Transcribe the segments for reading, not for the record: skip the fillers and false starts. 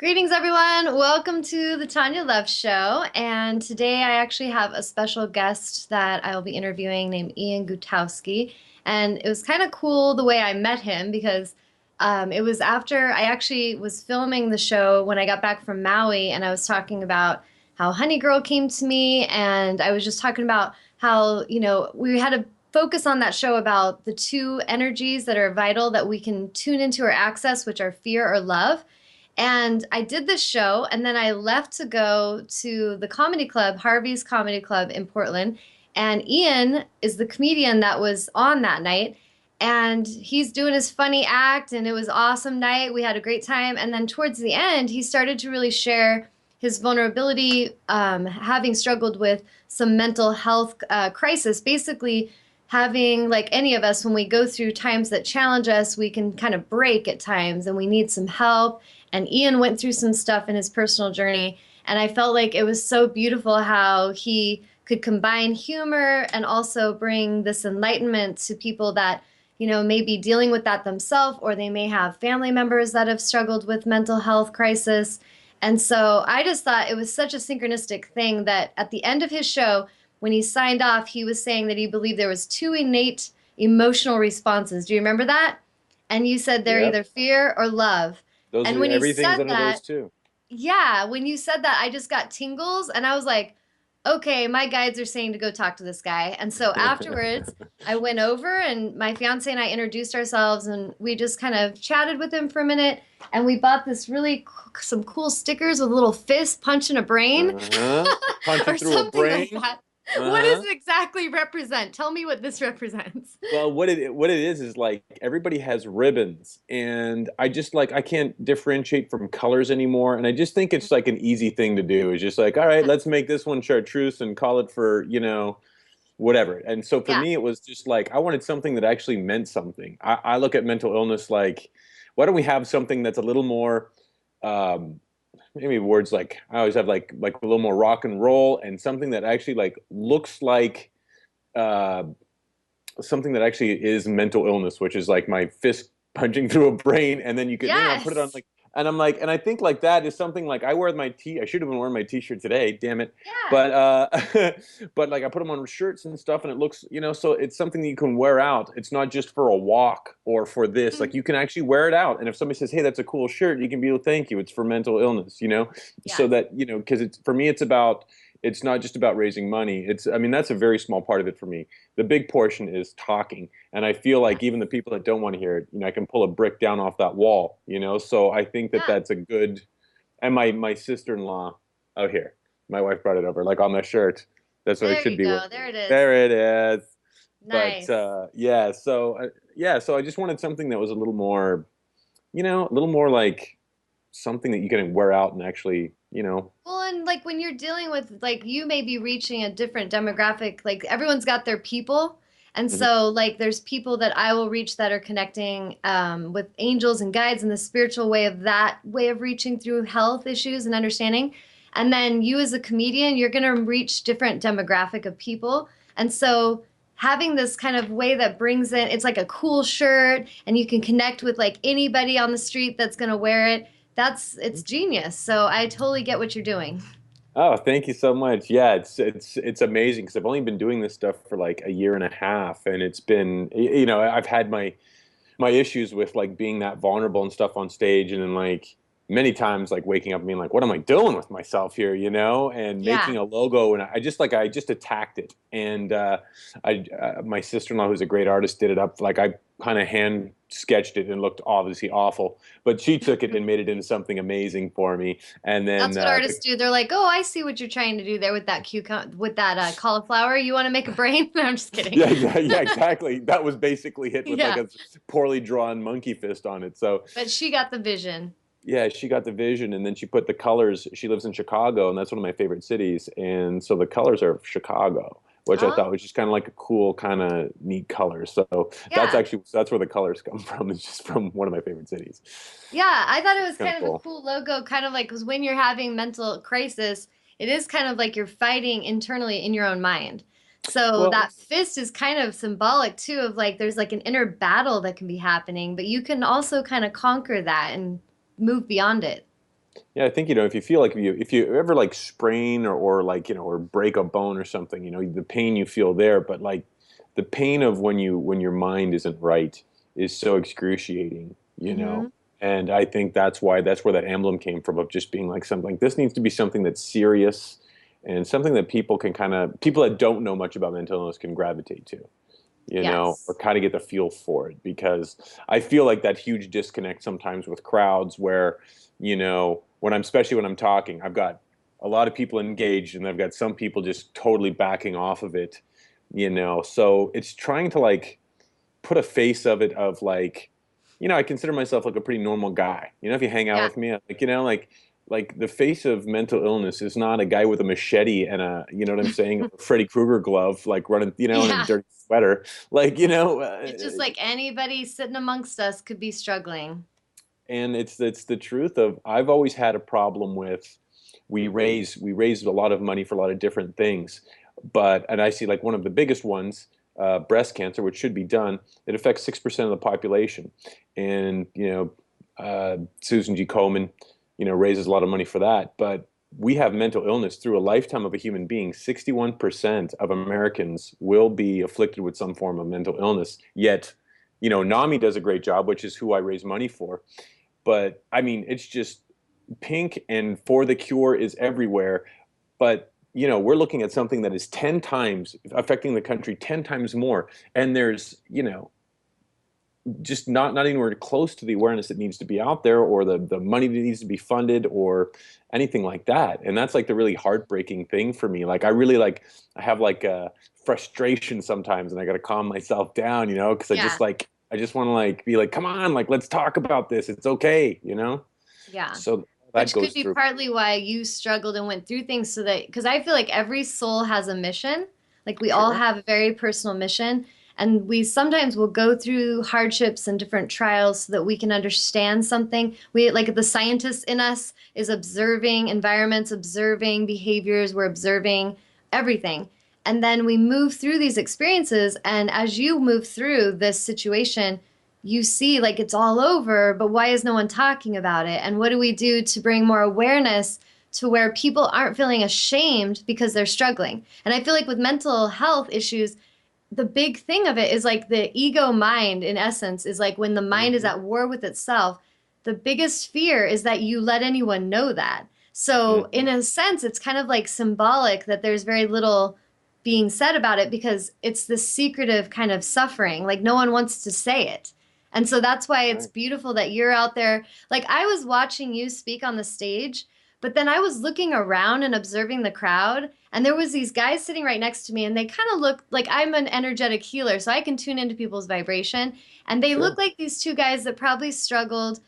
Greetings, everyone. Welcome to the Tawnya Love Show. And today I actually have a special guest that I will be interviewing named Ian Gutoskie. And it was kind of cool the way I met him because it was after I actually was filming the show when I got back from Maui, and I was talking about how Honey Girl came to me. And I was just talking about how, we had a focus on that show about the two energies that are vital that we can tune into or access, which are fear or love. And I did this show, and then I left to go to the comedy club, Harvey's Comedy Club in Portland. And Ian is the comedian that was on that night. And he's doing his funny act, and it was an awesome night. We had a great time. And then towards the end, he started to really share his vulnerability, having struggled with some mental health crisis. Basically, having, like any of us, when we go through times that challenge us, we can kind of break at times, and we need some help. And Ian went through some stuff in his personal journey. And I felt like it was so beautiful how he could combine humor and also bring this enlightenment to people that, may be dealing with that themselves, or they may have family members that have struggled with mental health crisis. And so I just thought it was such a synchronistic thing that at the end of his show, when he signed off, he was saying that he believed there was two innate emotional responses. Do you remember that? And you said they're Yep. either fear or love. Those And are when he everything's said under that, those two. yeah, when you said that, I just got tingles and I was like, okay, my guides are saying to go talk to this guy. And so afterwards, I went over and my fiance and I introduced ourselves and we just kind of chatted with him for a minute. And we bought this really some cool stickers with a little fist punching a brain Uh-huh. or Punching through a something like brain. that. What does Uh-huh. it exactly represent? Tell me what this represents. Well, what it is like everybody has ribbons, and I just like I can't differentiate from colors anymore, and I just think it's like an easy thing to do. It's just like, all right, Yeah. let's make this one chartreuse and call it for, whatever. And so for Yeah. me, it was just like I wanted something that actually meant something. I look at mental illness like, why don't we have something that's a little more maybe words like I always have like a little more rock and roll and something that actually like looks like uh, something that actually is mental illness, which is like my fist punching through a brain, and then you could put it on Yes. like, and I'm like, and I think like that is something like I wear my t. I should have been wearing my t-shirt today, damn it, Yeah. but but like I put them on shirts and stuff, and it looks, so it's something that you can wear out. It's not just for a walk or for this. Like Mhm. you can actually wear it out, and if somebody says, "Hey, that's a cool shirt," you can be, "Well, thank you. It's for mental illness," so Yes. that because it's for me, it's not just about raising money. I mean, that's a very small part of it for me. The big portion is talking. And I feel like even the people that don't want to hear it, I can pull a brick down off that wall. So I think that Yeah. that's a good. And my sister-in-law out here, my wife brought it over, like on the shirt. That's what it There should you be go. wearing. There it is. There it is. But Nice. yeah, so I just wanted something that was a little more, a little more like something that you can wear out and actually. Well, and like when you're dealing with, like, you may be reaching a different demographic, like everyone's got their people. And Mhm. so, like, there's people that I will reach that are connecting with angels and guides and the spiritual way of that way of reaching through health issues and understanding. And then you, as a comedian, you're going to reach different demographic of people. And so, having this kind of way that brings in, it's like a cool shirt, and you can connect with like anybody on the street that's going to wear it. It's genius. So I totally get what you're doing. Oh, thank you so much. Yeah, it's amazing because I've only been doing this stuff for like a year and a half, and it's been, I've had my issues with like being that vulnerable and stuff on stage, and then like many times like waking up and being like, what am I doing with myself here, and Yeah. making a logo, and I just attacked it, and I my sister-in-law, who's a great artist, did it up like I kind of hand sketched it and looked obviously awful, but she took it and made it into something amazing for me, and then That's what artists do. They're like, "Oh, I see what you're trying to do there with that cucumber, with that cauliflower. You want to make a brain?" No, I'm just kidding. yeah, yeah, yeah, exactly. That was basically hit with like Yeah. a poorly drawn monkey fist on it. So But she got the vision. yeah, she got the vision, and then she put the colors. She lives in Chicago, and that's one of my favorite cities. And so the colors are Chicago, which I thought Oh, was just kind of like a cool, kind of neat color. So yeah. that's where the colors come from. It's just from one of my favorite cities. Yeah, I thought it was Kind of kind of a cool. cool logo, kind of like because when you're having mental crisis, it is kind of like you're fighting internally in your own mind. So Well, that fist is kind of symbolic too of like there's like an inner battle that can be happening, but you can also kind of conquer that and move beyond it. Yeah, I think, if you feel like if you ever like sprain or like, or break a bone or something, the pain you feel there, but like the pain of when your mind isn't right is so excruciating, you know. Hmm. And I think that's where that emblem came from, of just being like something like this needs to be something that's serious and something that people that don't know much about mental illness can gravitate to, or Yes. kind of get the feel for it. Because I feel like that huge disconnect sometimes with crowds where, especially when I'm talking, I've got a lot of people engaged and I've got some people just totally backing off of it, So it's trying to like put a face of it of like, I consider myself like a pretty normal guy. If you hang out Yeah. with me, like, like the face of mental illness is not a guy with a machete and you know what I'm saying, a Freddy Krueger glove, like running, in a Yeah. dirty sweater, like, It's just like anybody sitting amongst us could be struggling. and it's the truth of I've always had a problem with we raise a lot of money for a lot of different things, and I see like one of the biggest ones, breast cancer, which should be done. It affects 6% of the population, and Susan G. Komen, raises a lot of money for that. But we have mental illness through a lifetime of a human being. 61% of Americans will be afflicted with some form of mental illness. Yet, NAMI does a great job, which is who I raise money for. But I mean, it's just pink and For the Cure is everywhere. But, we're looking at something that is 10 times affecting the country, 10 times more. And there's, just not anywhere close to the awareness that needs to be out there, or the money that needs to be funded, or anything like that. And that's like the really heartbreaking thing for me. Like I have like a frustration sometimes, and I got to calm myself down, because Yeah. I just want to like be like, come on, like let's talk about this. It's okay. Yeah. So that Which could goes be through. partly why you struggled and went through things so that, because I feel like every soul has a mission. Like we all Sure. have a very personal mission. And we sometimes will go through hardships and different trials so that we can understand something. We, like the scientist in us, is observing environments, observing behaviors, we're observing everything. And then we move through these experiences. And as you move through this situation, you see like it's all over, but why is no one talking about it? And what do we do to bring more awareness to where people aren't feeling ashamed because they're struggling? And I feel like with mental health issues, the big thing of it is like the ego mind, in essence, is like when the mind is Hmm. at war with itself, the biggest fear is that you let anyone know that. So, in Hmm. a sense, it's kind of like symbolic that there's very little being said about it because it's this secretive kind of suffering. Like, no one wants to say it. And so that's why it's Right. beautiful that you're out there. Like, I was watching you speak on the stage, but then I was looking around and observing the crowd, and there was these guys sitting right next to me, and they kind of looked like, I'm an energetic healer, so I can tune into people's vibration. And they look Sure. like these two guys that probably struggled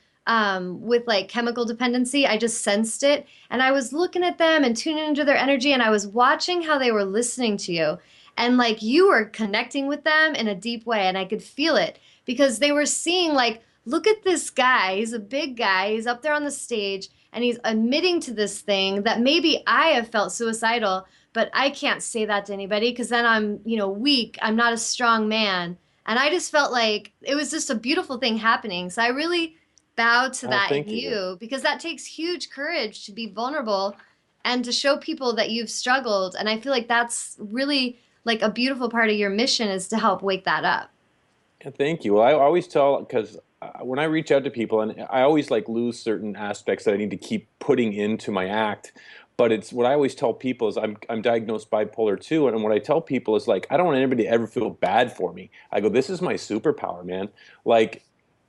with like chemical dependency. I just sensed it. And I was looking at them and tuning into their energy, and I was watching how they were listening to you. And like you were connecting with them in a deep way, and I could feel it because they were seeing, like, look at this guy. He's a big guy. He's up there on the stage and he's admitting to this thing that maybe I have felt suicidal, but I can't say that to anybody because then I'm, weak. I'm not a strong man. And I just felt like it was just a beautiful thing happening. So I really bow to Oh, that in thank you. you because that takes huge courage to be vulnerable and to show people that you've struggled. And I feel like that's really like a beautiful part of your mission is to help wake that up. Yeah, thank you. Well, I always tell, because when I reach out to people, and I always like lose certain aspects that I need to keep putting into my act. But it's what I always tell people is I'm diagnosed bipolar 2, and what I tell people is like I don't want anybody to ever feel bad for me. I go, this is my superpower, man. Like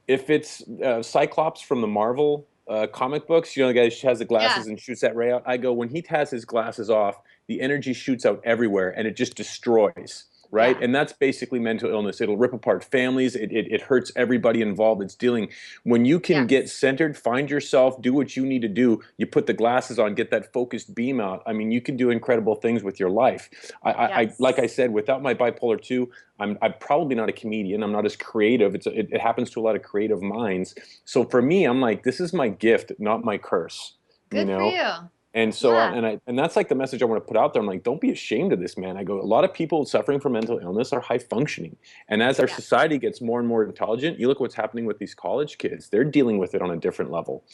if it's Cyclops from the Marvel comic books, the guy who has the Yeah. glasses and shoots that ray out. I go, when he has his glasses off, the energy shoots out everywhere, and it just destroys. Right. Yeah. And that's basically mental illness. It'll rip apart families. It hurts everybody involved. It's dealing when you can get Yes. centered, find yourself, do what you need to do. You put the glasses on, get that focused beam out. I mean, you can do incredible things with your life. Like I Yes. said, without my bipolar 2, I'm probably not a comedian. I'm not as creative. It happens to a lot of creative minds. So for me, I'm like, this is my gift, not my curse, you Good for know? you. And so, Yeah. and that's like the message I want to put out there. I'm like, don't be ashamed of this, man. I go, a lot of people suffering from mental illness are high functioning. And as our Yeah. society gets more and more intelligent, you look what's happening with these college kids. They're dealing with it on a different level.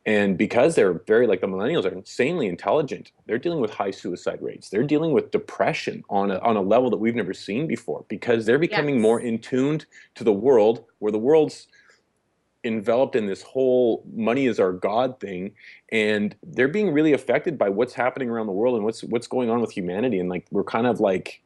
And because they're very, like the millennials are insanely intelligent, they're dealing with high suicide rates. They're dealing with depression on a level that we've never seen before because they're becoming more Yes. in tuned to the world where the world's enveloped in this whole money is our god thing, and they're being really affected by what's happening around the world and what's going on with humanity. And like we're kind of like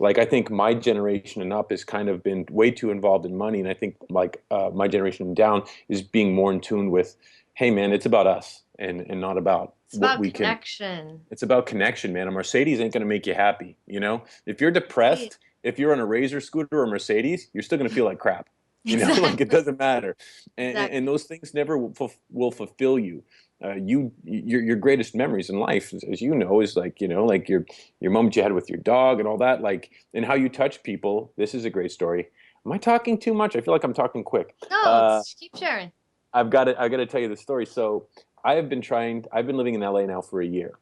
I think my generation and up has kind of been way too involved in money, and I think like my generation and down is being more in tune with, hey man, it's about us and not about It's what about we can. connection. It's about connection, man. A Mercedes ain't going to make you happy, you know. If you're Right. depressed, if you're on a Razor scooter or a Mercedes, you're still going to feel like crap, you know. Like it Exactly. doesn't matter, and Exactly. those things never will fulfill you. Your greatest memories in life, as you know, is like, you know, like your moment you had with your dog and all that, like, and how you touch people. This is a great story. Am I talking too much? I feel like I'm talking quick. No, keep sharing. I've got to tell you the story. So I've been living in LA now for a year.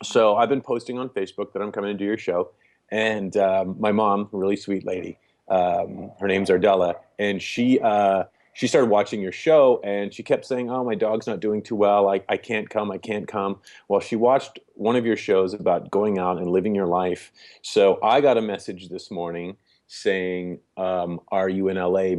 So I've been posting on Facebook that I'm coming to do your show, and my mom, a really sweet lady, her name's Ardella, and she started watching your show, and she kept saying, "Oh, my dog's not doing too well. I can't come. I can't come." Well, she watched one of your shows about going out and living your life. So I got a message this morning saying, "Are you in LA?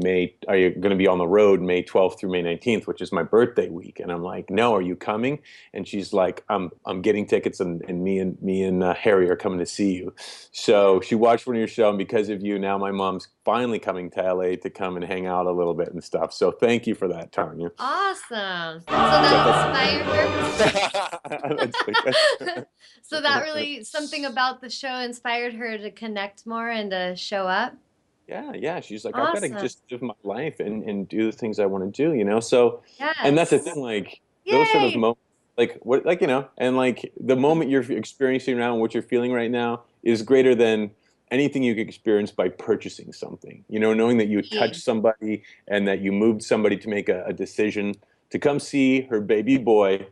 Are you going to be on the road May 12th through May 19th, which is my birthday week?" And I'm like, "No, are you coming?" And she's like, I'm getting tickets, and me and Harry are coming to see you." So she watched one of your show, and because of you, now my mom's finally coming to LA to come and hang out a little bit and stuff. So thank you for that, Tanya. Awesome. So that inspired her. That's like, So that really, something about the show inspired her to connect more and to show up. yeah, yeah. She's like, I've got to Awesome. just live my life and do the things I want to do, you know? So, and that's the Yes. thing, like those sort of Yay. moments, like what, like, you know, and like the moment you're experiencing now and what you're feeling right now is greater than anything you could experience by purchasing something, you know, knowing that you touched Indeed. somebody and that you moved somebody to make a decision to come see her baby boy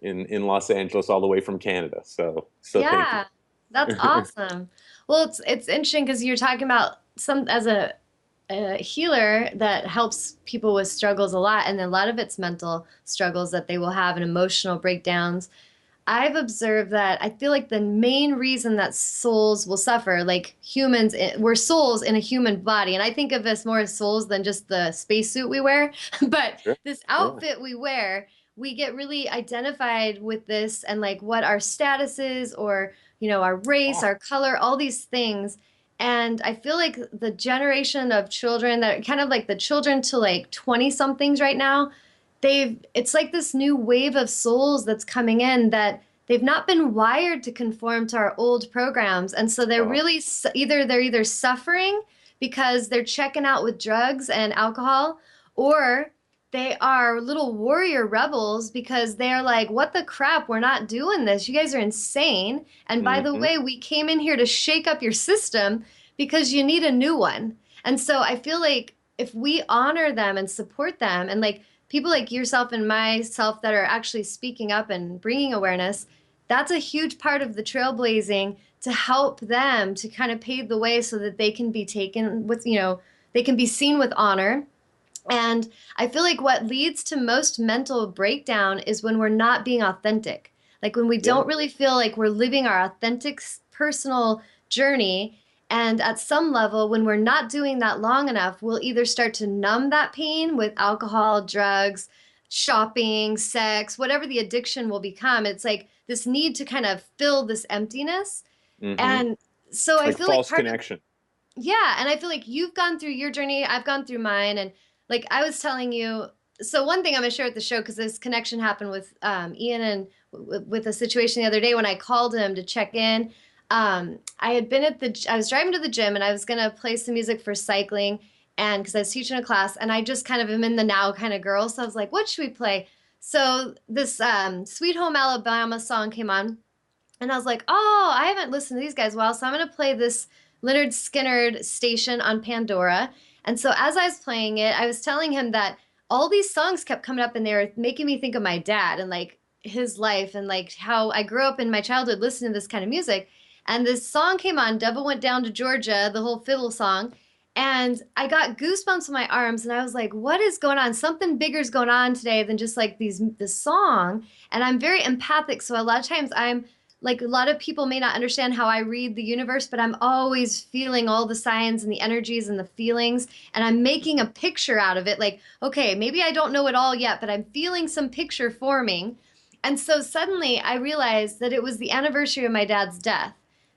in Los Angeles all the way from Canada. So thank you. Yeah, that's awesome. Well, it's interesting because you're talking about some as a healer that helps people with struggles a lot, and a lot of it's mental struggles that they will have and emotional breakdowns. I've observed that I feel like the main reason that souls will suffer, like humans, we're souls in a human body. And I think of us more as souls than just the spacesuit we wear. But Sure. this Yeah. outfit we wear, we get really identified with this and like what our status is or, our race, Oh, our color, all these things. And I feel like the generation of children that kind of like the children to like 20 somethings right now, it's like this new wave of souls that's coming in that they've not been wired to conform to our old programs, and so they're oh, really they're either suffering because they're checking out with drugs and alcohol, or they are little warrior rebels because they're like, what the crap, we're not doing this, you guys are insane, and by the hmm way, we came in here to shake up your system because you need a new one. And so I feel like if we honor them and support them and like people like yourself and myself that are actually speaking up and bringing awareness, that's a huge part of the trailblazing to help them to kind of pave the way so that they can be taken with, they can be seen with honor. And I feel like what leads to most mental breakdown is when we're not being authentic. Like when we yeah. don't really feel like we're living our authentic personal journey. And at some level, when we're not doing that long enough, we'll either start to numb that pain with alcohol, drugs, shopping, sex, whatever the addiction will become. It's like this need to kind of fill this emptiness. hmm And so I Like feel like false part of connection. yeah, and I feel like you've gone through your journey, I've gone through mine, and like I was telling you, so one thing I'm gonna share with the show because this connection happened with Ian and with a situation the other day when I called him to check in. I had been I was driving to the gym and I was gonna play some music for cycling, and because I was teaching a class, and I just kind of am in the now kind of girl, so I was like, what should we play? So this Sweet Home Alabama song came on, and I was like, oh, I haven't listened to these guys well, so I'm going to play this Leonard Skinner station on Pandora. And so as I was playing it, I was telling him that all these songs kept coming up and they were making me think of my dad. And like, his life and like how I grew up in my childhood listening to this kind of music. And this song came on, Devil Went Down to Georgia, the whole fiddle song. And I got goosebumps in my arms and I was like, what is going on? Something bigger is going on today than just like this song. And I'm very empathic. So a lot of times I'm like, a lot of people may not understand how I read the universe, but I'm always feeling all the signs and the energies and the feelings. And I'm making a picture out of it. Like, okay, maybe I don't know it all yet, but I'm feeling some picture forming. And so suddenly I realized that it was the anniversary of my dad's death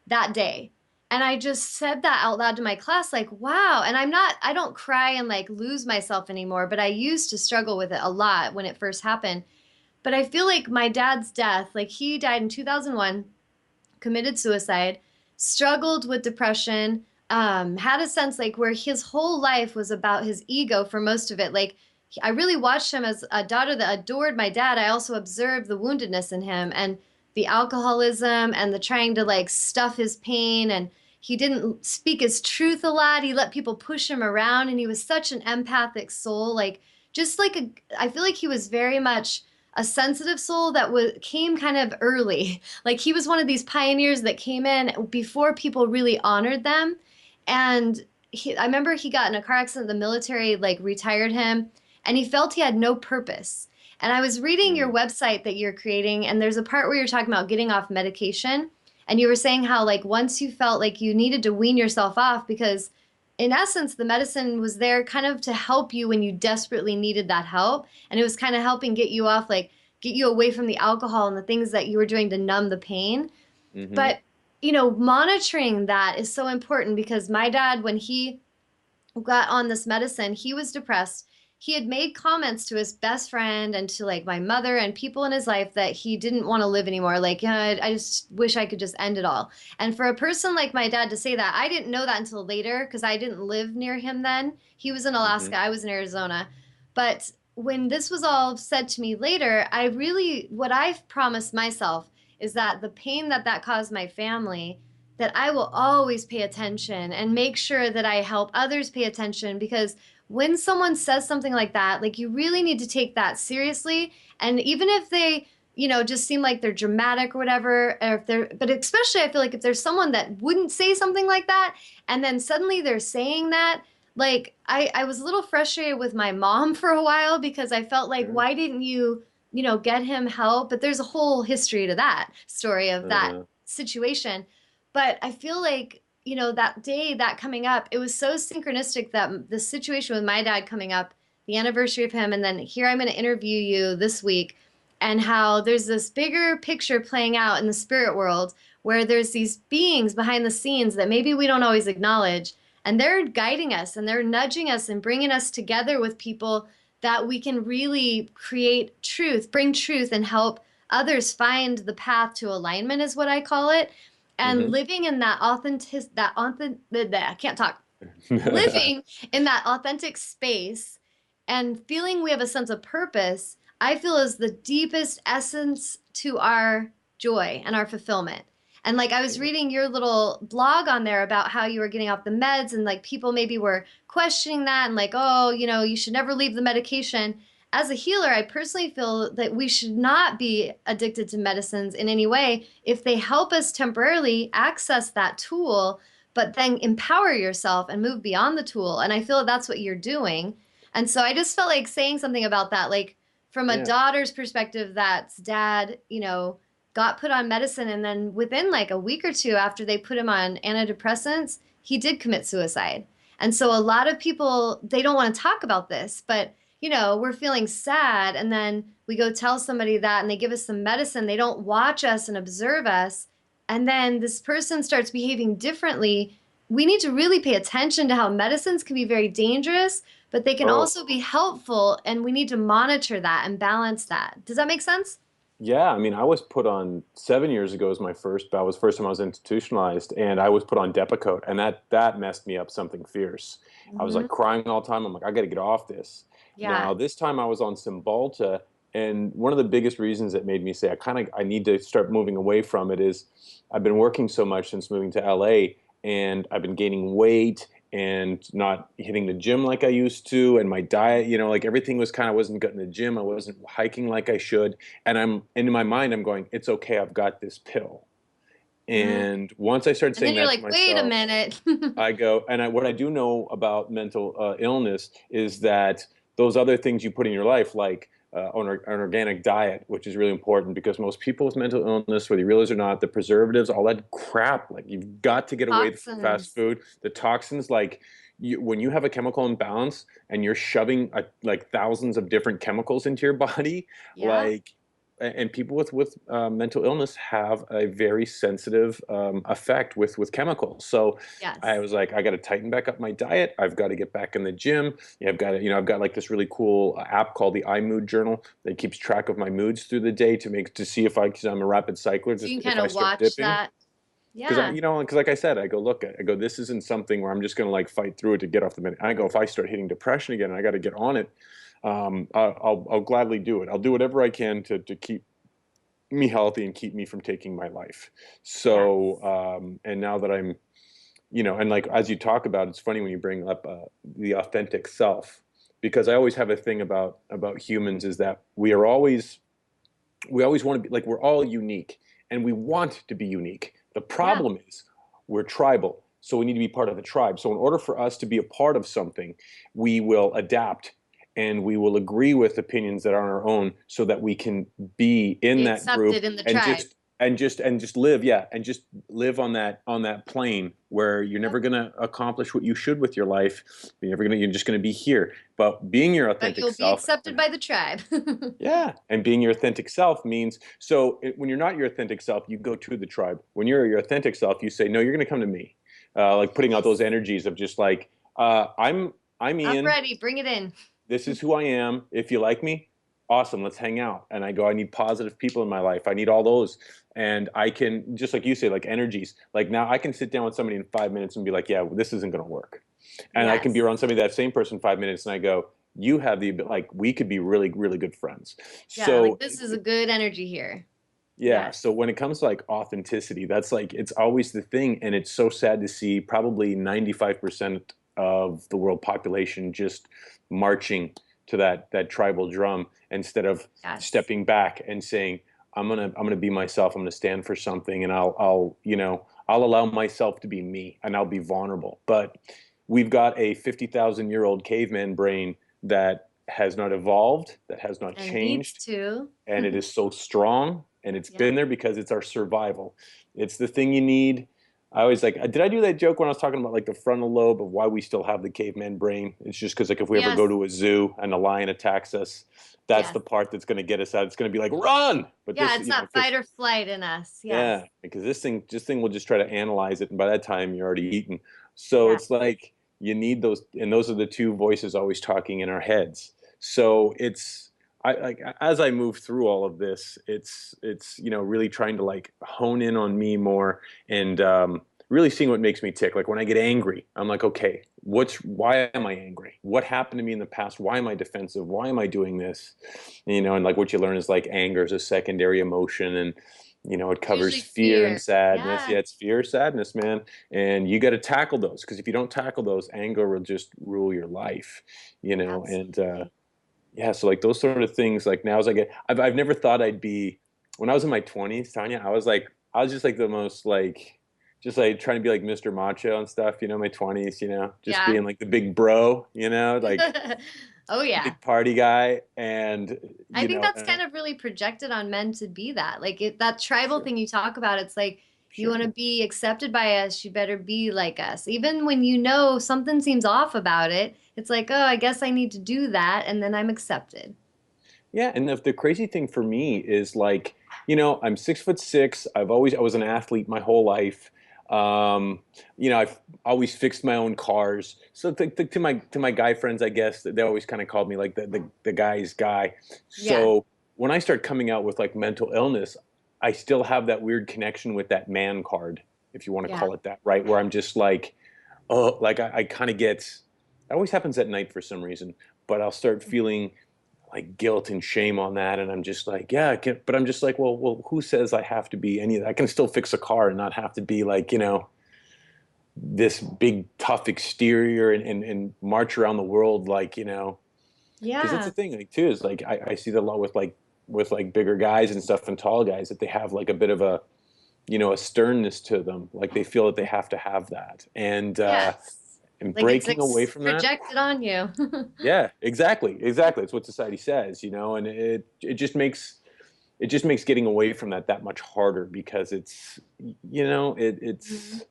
that day. And I just said that out loud to my class, like, wow. And I don't cry and like lose myself anymore, but I used to struggle with it a lot when it first happened. But I feel like my dad's death, like he died in 2001, committed suicide, struggled with depression, had a sense like where his whole life was about his ego for most of it. Like I really watched him as a daughter that adored my dad. I also observed the woundedness in him and the alcoholism and the trying to like stuff his pain. And he didn't speak his truth a lot. He let people push him around, and he was such an empathic soul. Like just like I feel like he was very much a sensitive soul that came kind of early. Like he was one of these pioneers that came in before people really honored them. And I remember he got in a car accident. The military like retired him, and he felt he had no purpose. And I was reading your Mm. website that you're creating, and there's a part where you're talking about getting off medication. And you were saying how like once you felt like you needed to wean yourself off because in essence the medicine was there kind of to help you when you desperately needed that help, and it was kind of helping get you off, like get you away from the alcohol and the things that you were doing to numb the pain. Hmm. But monitoring that is so important because my dad, when he got on this medicine, he was depressed. He had made comments to his best friend and to like my mother and people in his life that he didn't want to live anymore. Like, I just wish I could just end it all. And for a person like my dad to say that, I didn't know that until later because I didn't live near him then. He was in Hmm. Alaska, I was in Arizona. But when this was all said to me later, what I've promised myself is that the pain that caused my family, that I will always pay attention and make sure that I help others pay attention because when someone says something like that, like you really need to take that seriously. And even if they, just seem like they're dramatic or whatever, or if they're, but especially I feel like if there's someone that wouldn't say something like that and then suddenly they're saying that, like I was a little frustrated with my mom for a while because I felt like, Sure. why didn't you, get him help? But there's a whole history to that story of that Uh-huh. situation. But I feel like, that day, that coming up, it was so synchronistic that the situation with my dad coming up, the anniversary of him, and then here I'm going to interview you this week, and how there's this bigger picture playing out in the spirit world where there's these beings behind the scenes that maybe we don't always acknowledge. And they're guiding us and they're nudging us and bringing us together with people that we can really create truth, bring truth, and help others find the path to alignment, is what I call it. And Hmm. living in I can't talk, living in that authentic space and feeling we have a sense of purpose, I feel is the deepest essence to our joy and our fulfillment. And like I was reading your little blog on there about how you were getting off the meds and like people maybe were questioning that and like, oh, you should never leave the medication. As a healer, I personally feel that we should not be addicted to medicines in any way if they help us temporarily access that tool, but then empower yourself and move beyond the tool. And I feel that's what you're doing. And so I just felt like saying something about that, like from a Yeah. daughter's perspective, that's dad, got put on medicine. And then within like a week or two after they put him on antidepressants, he did commit suicide. And so a lot of people, they don't want to talk about this, but we're feeling sad. And then we go tell somebody that and they give us some medicine. They don't watch us and observe us, and then this person starts behaving differently. We need to really pay attention to how medicines can be very dangerous, but they can Oh, also be helpful, and we need to monitor that and balance that. Does that make sense? yeah. I mean, I was put on 7 years ago as my first, that was the first time I was institutionalized, and I was put on Depakote, and that messed me up something fierce. I was like Hmm. crying all the time. I'm like, I got to get off this. Yeah. Now, this time I was on Cymbalta, and one of the biggest reasons that made me say I need to start moving away from it is I've been working so much since moving to LA, and I've been gaining weight, and not hitting the gym like I used to, and my diet, like everything was kind of wasn't getting the gym. I wasn't hiking like I should. And in my mind, I'm going, it's okay. I've got this pill. Mm. And once I started And then saying you're that to like, wait a myself, minute. I go, what I do know about mental illness is that those other things you put in your life, like an organic diet, which is really important because most people with mental illness, whether you realize it or not, the preservatives, all that crap, like you've got to get away from fast Toxins. food, the toxins, like when you have a chemical imbalance and you're shoving like thousands of different chemicals into your body, Yeah. like and people with mental illness have a very sensitive effect with chemicals. So I Yes. was like, I got to tighten back up my diet. I've got to get back in the gym. Yeah, I've got like this really cool app called the iMood Journal that keeps track of my moods through the day to see if because I'm a rapid cycler, So you just can if kind I of start watch dipping. that. Because Yeah. because like I said, I go, this isn't something where I'm just going to like fight through it to get off the minute. I go, if I start hitting depression again, I got to get on it. I'll gladly do it. I'll do whatever I can to keep me healthy and keep me from taking my life. So, Yes. and now that I'm, and like as you talk about, it's funny when you bring up the authentic self, because I always have a thing about humans is that we always want to be like we're all unique and we want to be unique. The Yeah. problem is we're tribal, so we need to be part of the tribe. So in order for us to be a part of something, we will adapt and we will agree with opinions that are our own so that we can be in Be that group accepted in the and tribe. just live, yeah, and just live on that plane where you're Yep. never going to accomplish what you should with your life. You're just going to be here. But being your But authentic you'll be self, accepted by the tribe. yeah, and being your authentic self means when you're not your authentic self, you go to the tribe. When you're your authentic self, you say, "No, you're going to come to me." Like putting out those Yes. energies of just like, uh, "I'm I'm I'm Ian. ready. Bring it in. This is who I am. If you like me, awesome. Let's hang out." And I go, "I need positive people in my life. I need all those." And I can just like you say, like energies. Like now, I can sit down with somebody in 5 minutes and be like, "Yeah, this isn't going to work." And I can be Yes. around somebody that same person 5 minutes, and I go, "You have the like we could be really really good friends." Yeah, like So this is a good energy here. yeah, Yes. so when it comes to like authenticity, that's like it's always the thing, and it's so sad to see probably 95% of the world population just marching to that tribal drum instead of Yes. stepping back and saying, I'm gonna be myself, I'm gonna stand for something, and I'll allow myself to be me and I'll be vulnerable. But we've got a 50,000-year-old caveman brain that has not evolved, that has not And needs changed, to. and it is so strong and it's Yep. been there because it's our survival. It's the thing you need. I always like, did I do that joke when I was talking about like the frontal lobe of why we still have the caveman brain? It's just because like if we ever go Yes. to a zoo and a lion attacks us, that's Yes. the part that's going to get us out. It's going to be like run, but Yeah, this, it's that fight because or flight in us. Yes. yeah, because this thing will just try to analyze it, and by that time you're already eaten. So Yeah. it's like you need those, and those are the two voices always talking in our heads. So it's I like as I move through all of this, it's really trying to like hone in on me more and really seeing what makes me tick. Like when I get angry, I'm like, okay, why am I angry? What happened to me in the past? Why am I defensive? Why am I doing this? And like what you learn is like anger is a secondary emotion, and it It's covers usually fear and fear. sadness. Yeah. Yeah, it's fear, sadness, man. And you got to tackle those because if you don't tackle those, anger will just rule your life. And Absolutely. yeah, so like those sort of things, like now as I've never thought I'd be, when I was in my 20s, Tanya, I was just like the most like, just like trying to be like Mr. Macho and stuff, my 20s, just Yeah. being like the big bro, like Oh yeah. big party guy. And, I you think know, that's kind of really projected on men to be that. Like that tribal sure, thing you talk about, it's like you sure. want to be accepted by us, you better be like us. Even when you know something seems off about it, it's like, oh, I guess I need to do that, and then I'm accepted. Yeah, and the crazy thing for me is like, I'm 6'6". I was an athlete my whole life. Um, I've always fixed my own cars. So to my guy friends, I guess they always kind of called me like the guy's guy. Yeah. So when I start coming out with like mental illness, I still have that weird connection with that man card, if you want to Yeah. call it that, right? Where I'm just like, oh, like I kind of get. It always happens at night for some reason, but I'll start feeling like guilt and shame on that, and I'm just like, yeah, but I'm just like, well, who says I have to be any of that? I can still fix a car and not have to be like, this big tough exterior and march around the world like, because that's the Yeah. thing like too is like I see that a lot with like bigger guys and stuff and tall guys that they have like a bit of a a sternness to them, like they feel that they have to have that, Yes. and Like it's breaking away from that. projected on you. Yeah, exactly, it's what society says, and it just makes getting away from that much harder because it's Mhm.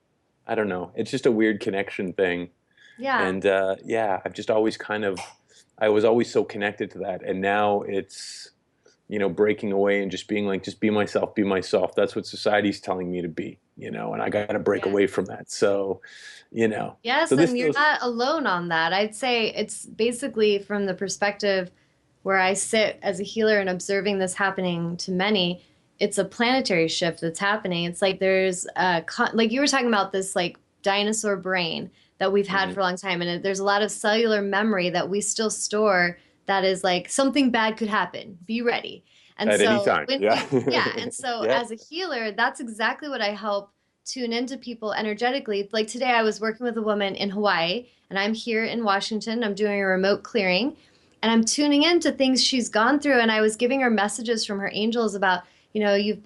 I don't know, it's just a weird connection thing. Yeah. And yeah, I've just always I was always so connected to that, and now it's breaking away and just being like, just be myself, be myself. That's what society's telling me to be, and I got to break Yeah. away from that. So, so Yes, this and you're feels, not alone on that. I'd say it's basically from the perspective where I sit as a healer and observing this happening to many, it's a planetary shift that's happening. It's like there's like you were talking about this like dinosaur brain that we've had mhm, for a long time, and there's a lot of cellular memory that we still store that is like something bad could happen. Be ready. And at any so time. when Yeah. yeah, and so Yeah. as a healer, that's exactly what I help tune into people energetically. Like today, I was working with a woman in Hawaii, and I'm here in Washington. I'm doing a remote clearing, and I'm tuning into things she's gone through. And I was giving her messages from her angels about, you've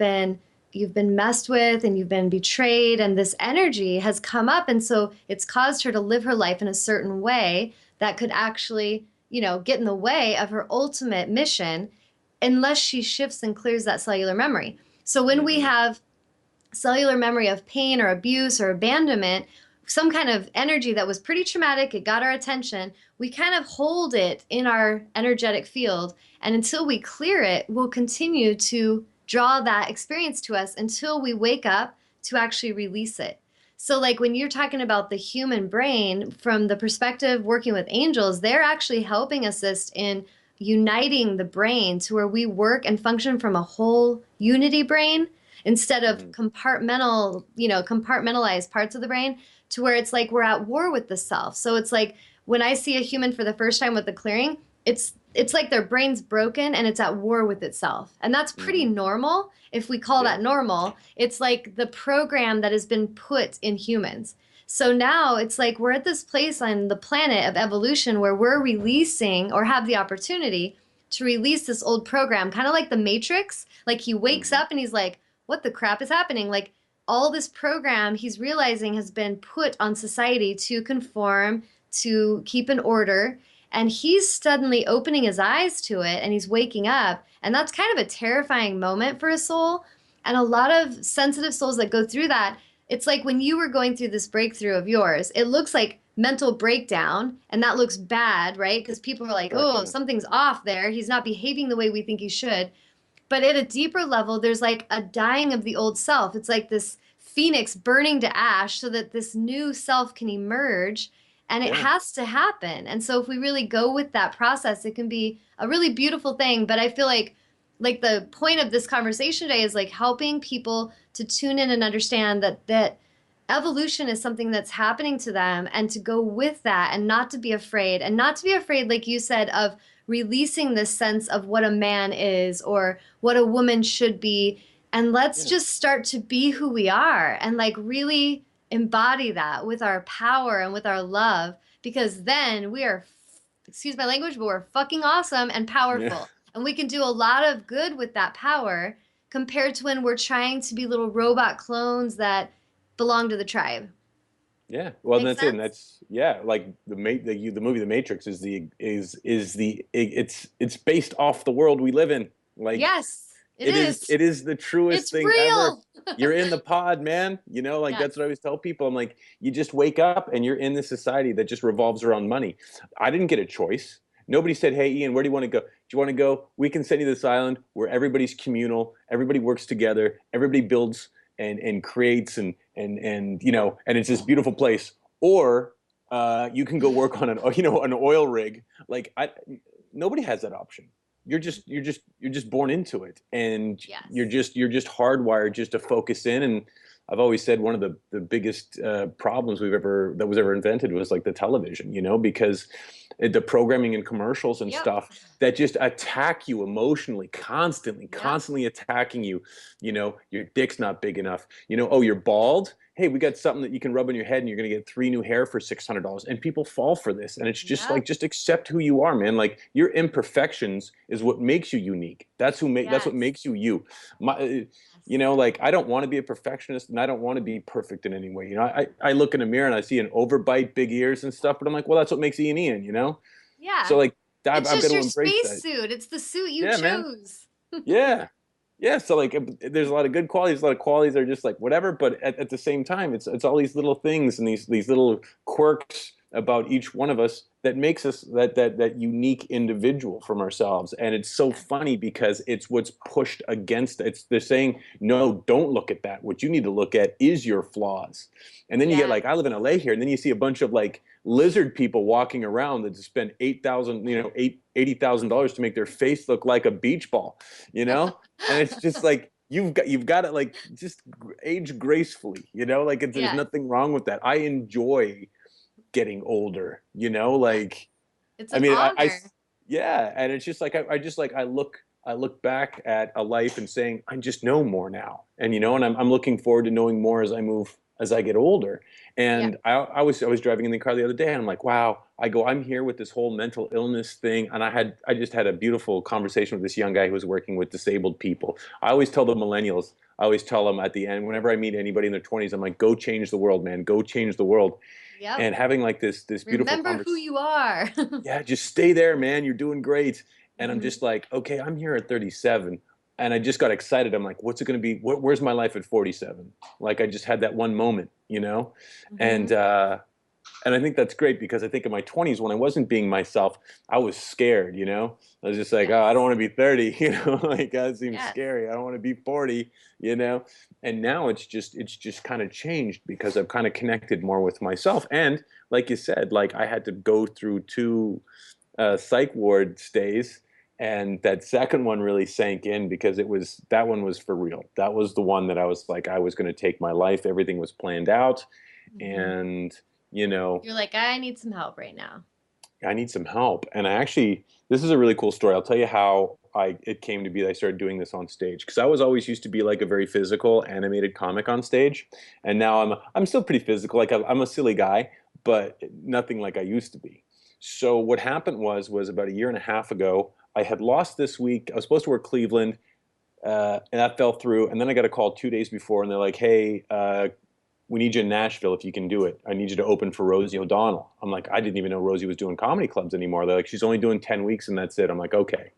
been messed with and you've been betrayed, and this energy has come up, and so it's caused her to live her life in a certain way that could actually, get in the way of her ultimate mission unless she shifts and clears that cellular memory. So when we Hmm. have cellular memory of pain or abuse or abandonment, some kind of energy that was pretty traumatic, it got our attention, we kind of hold it in our energetic field. And until we clear it, we'll continue to draw that experience to us until we wake up to actually release it. So, like when you're talking about the human brain from the perspective working with angels, they're actually helping assist in uniting the brain to where we work and function from a whole unity brain instead of Hmm. compartmentalized parts of the brain to where it's like we're at war with the self. So it's like when I see a human for the first time with the clearing, it's like their brain's broken and it's at war with itself. And that's pretty Hmm. normal if we call Yeah. that normal. It's like the program that has been put in humans. So now it's like we're at this place on the planet of evolution where we're releasing or have the opportunity to release this old program, kind of like the Matrix. Like he wakes Hmm. up and he's like, what the crap is happening? Like all this program he's realizing has been put on society to conform, to keep an order. And he's suddenly opening his eyes to it and he's waking up. And that's kind of a terrifying moment for a soul. And a lot of sensitive souls that go through that, it's like when you were going through this breakthrough of yours, it looks like mental breakdown and that looks bad, right? Because people are like, Correct. oh, Yeah. something's off there. He's not behaving the way we think he should. But at a deeper level, there's like a dying of the old self. It's like this phoenix burning to ash so that this new self can emerge. And it Yeah. has to happen. And so if we really go with that process, it can be a really beautiful thing. But I feel like the point of this conversation today is like helping people to tune in and understand that evolution is something that's happening to them and to go with that and not to be afraid and not to be afraid, like you said, of releasing this sense of what a man is or what a woman should be. And let's Yeah. just start to be who we are and like really embody that with our power and with our love, because then we are, excuse my language, but we're fucking awesome and Yeah. powerful. And we can do a lot of good with that power compared to when we're trying to be little robot clones that belong to the tribe. Yeah, well, Make that's it. And sense? that's, yeah, like the movie The Matrix it's based off the world we live in. Like Yes, it is. it is the truest It's thing ever. real. You're in the pod, man. Like that's what I Yes. always tell people. I'm like, you just wake up and you're in this society that just revolves around money. I didn't get a choice. Nobody said, "Hey, Ian, where do you want to go? Do you want to go? We can send you to this island where everybody's communal, everybody works together, everybody builds and creates and it's this beautiful place. Or you can go work on an oil rig. Like nobody has that option. You're just born into it, and Yes. you're just hardwired just to focus in. And I've always said one of the biggest problems that was ever invented was like the television, because the programming and commercials and Yep. stuff that just attack you emotionally, constantly, Yep. constantly attacking you. Your dick's not big enough. Oh, you're bald. Hey, we got something that you can rub on your head and you're going to get 3 new hair for $600. And people fall for this. And it's just like, Yep. just accept who you are, man. Like your imperfections is what makes you unique. That's what Yes. makes you you. My, Yes. like I don't want to be a perfectionist and I don't want to be perfect in any way. I look in the mirror and I see an overbite, big ears and stuff, but I'm like, well, that's what makes Ian Ian. So Yeah. like It's I've got just to your embrace that. spacesuit. It's the suit you Yeah, man. choose. Yeah. Yeah, so like there's a lot of good qualities, a lot of qualities that are just like whatever, but at the same time, it's all these little things and these little quirks about each one of us that makes us that unique individual from ourselves. And it's so Yeah. funny because it's what's pushed against it's they're saying, no, don't look at that. What you need to look at is your flaws. And then you get Yeah. like I live in LA here, and then you see a bunch of like lizard people walking around that spend 8,000, $80,000 to make their face look like a beach ball, and it's just like you've got to like just age gracefully, like there's Yes. nothing wrong with that. I enjoy getting older, Yes. like It's I an mean honor. yeah, and it's just like I just like I look back at a life and saying I just know more now, and I'm looking forward to knowing more as I get older. Yeah. And I was driving in the car the other day, and I'm like, wow. I'm here with this whole mental illness thing, and I just had a beautiful conversation with this young guy who was working with disabled people. I always tell the millennials, I always tell them at the end, whenever I meet anybody in their 20s, I'm like, go change the world, man, go change the world. Yep. And having like this beautiful Remember who conversation. you are. Yeah, just stay there, man. You're doing great. And I'm Hmm. just like, okay, I'm here at 37. And I just got excited. I'm like, what's it going to be? Where's my life at 47? Like I just had that one moment. Hmm. And and I think that's great because I think in my 20s when I wasn't being myself, I was scared. I was just like, oh, I don't Yes. want to be 30, like that seems Yes. scary. I don't want to be 40. And now it's just kind of changed because I've kind of connected more with myself. And like you said, like I had to go through two psych ward stays. And that second one really sank in because that one was for real. That was the one that I was like, I was going to take my life. Everything was planned out. Hmm. And, you know, You're like, I need some help right now. I need some help. And this is a really cool story. I'll tell you how it came to be that I started doing this on stage. Because I was always used to be like a very physical, animated comic on stage. And now I'm still pretty physical. Like I'm a silly guy, but nothing like I used to be. So what happened was about a year and a half ago, I had lost this week. I was supposed to work Cleveland, and that fell through. And then I got a call 2 days before, and they're like, "Hey, we need you in Nashville if you can do it. I need you to open for Rosie O'Donnell." I'm like, I didn't even know Rosie was doing comedy clubs anymore. They're like, she's only doing 10 weeks and that's it. I'm like, okay.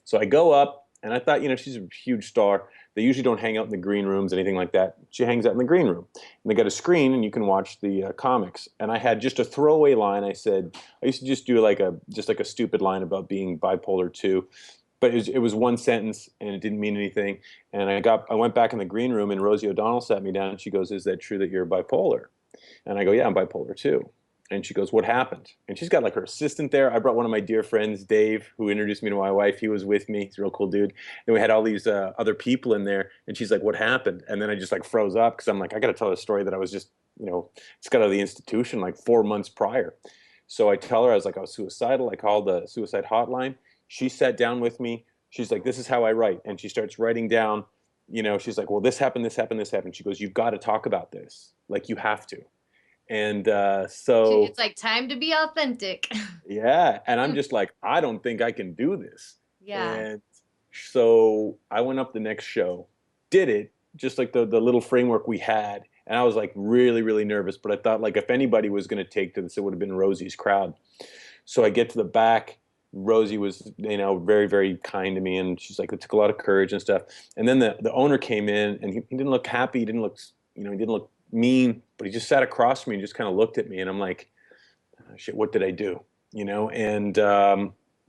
So I go up and I thought, she's a huge star. They usually don't hang out in the green rooms, anything like that. She hangs out in the green room. And they got a screen and you can watch the comics. And I had just a throwaway line. I said, I used to just do like a stupid line about being bipolar 2, but it was one sentence and it didn't mean anything. And I went back in the green room and Rosie O'Donnell sat me down and she goes, "Is that true that you're bipolar?" And I go, "Yeah, I'm bipolar too." And she goes, "What happened?" And she's got like her assistant there. I brought one of my dear friends, Dave, who introduced me to my wife. He was with me. He's a real cool dude. And we had all these other people in there. And she's like, "What happened?" And then I just like froze up because I'm like, I got to tell a story that I was just got out of the institution like 4 months prior. So I tell her, I was like, I was suicidal. I called the suicide hotline. She sat down with me. She's like, "This is how I write." And she starts writing down, she's like, "Well, this happened, this happened, this happened." She goes, "You've got to talk about this. Like, you have to." And so, It's like time to be authentic. yeah. And I'm just like, I don't think I can do this. Yeah. And so I went up the next show, did it, just like the little framework we had. And I was like really, really nervous. But I thought, like, if anybody was going to take to this, it would have been Rosie's crowd. So I get to the back. Rosie was, very, very kind to me, and she's like, it took a lot of courage and stuff. And then the owner came in, and he didn't look happy. He didn't look, he didn't look mean, but he just sat across from me and just kind of looked at me, and I'm like, "Oh, shit, what did I do?" And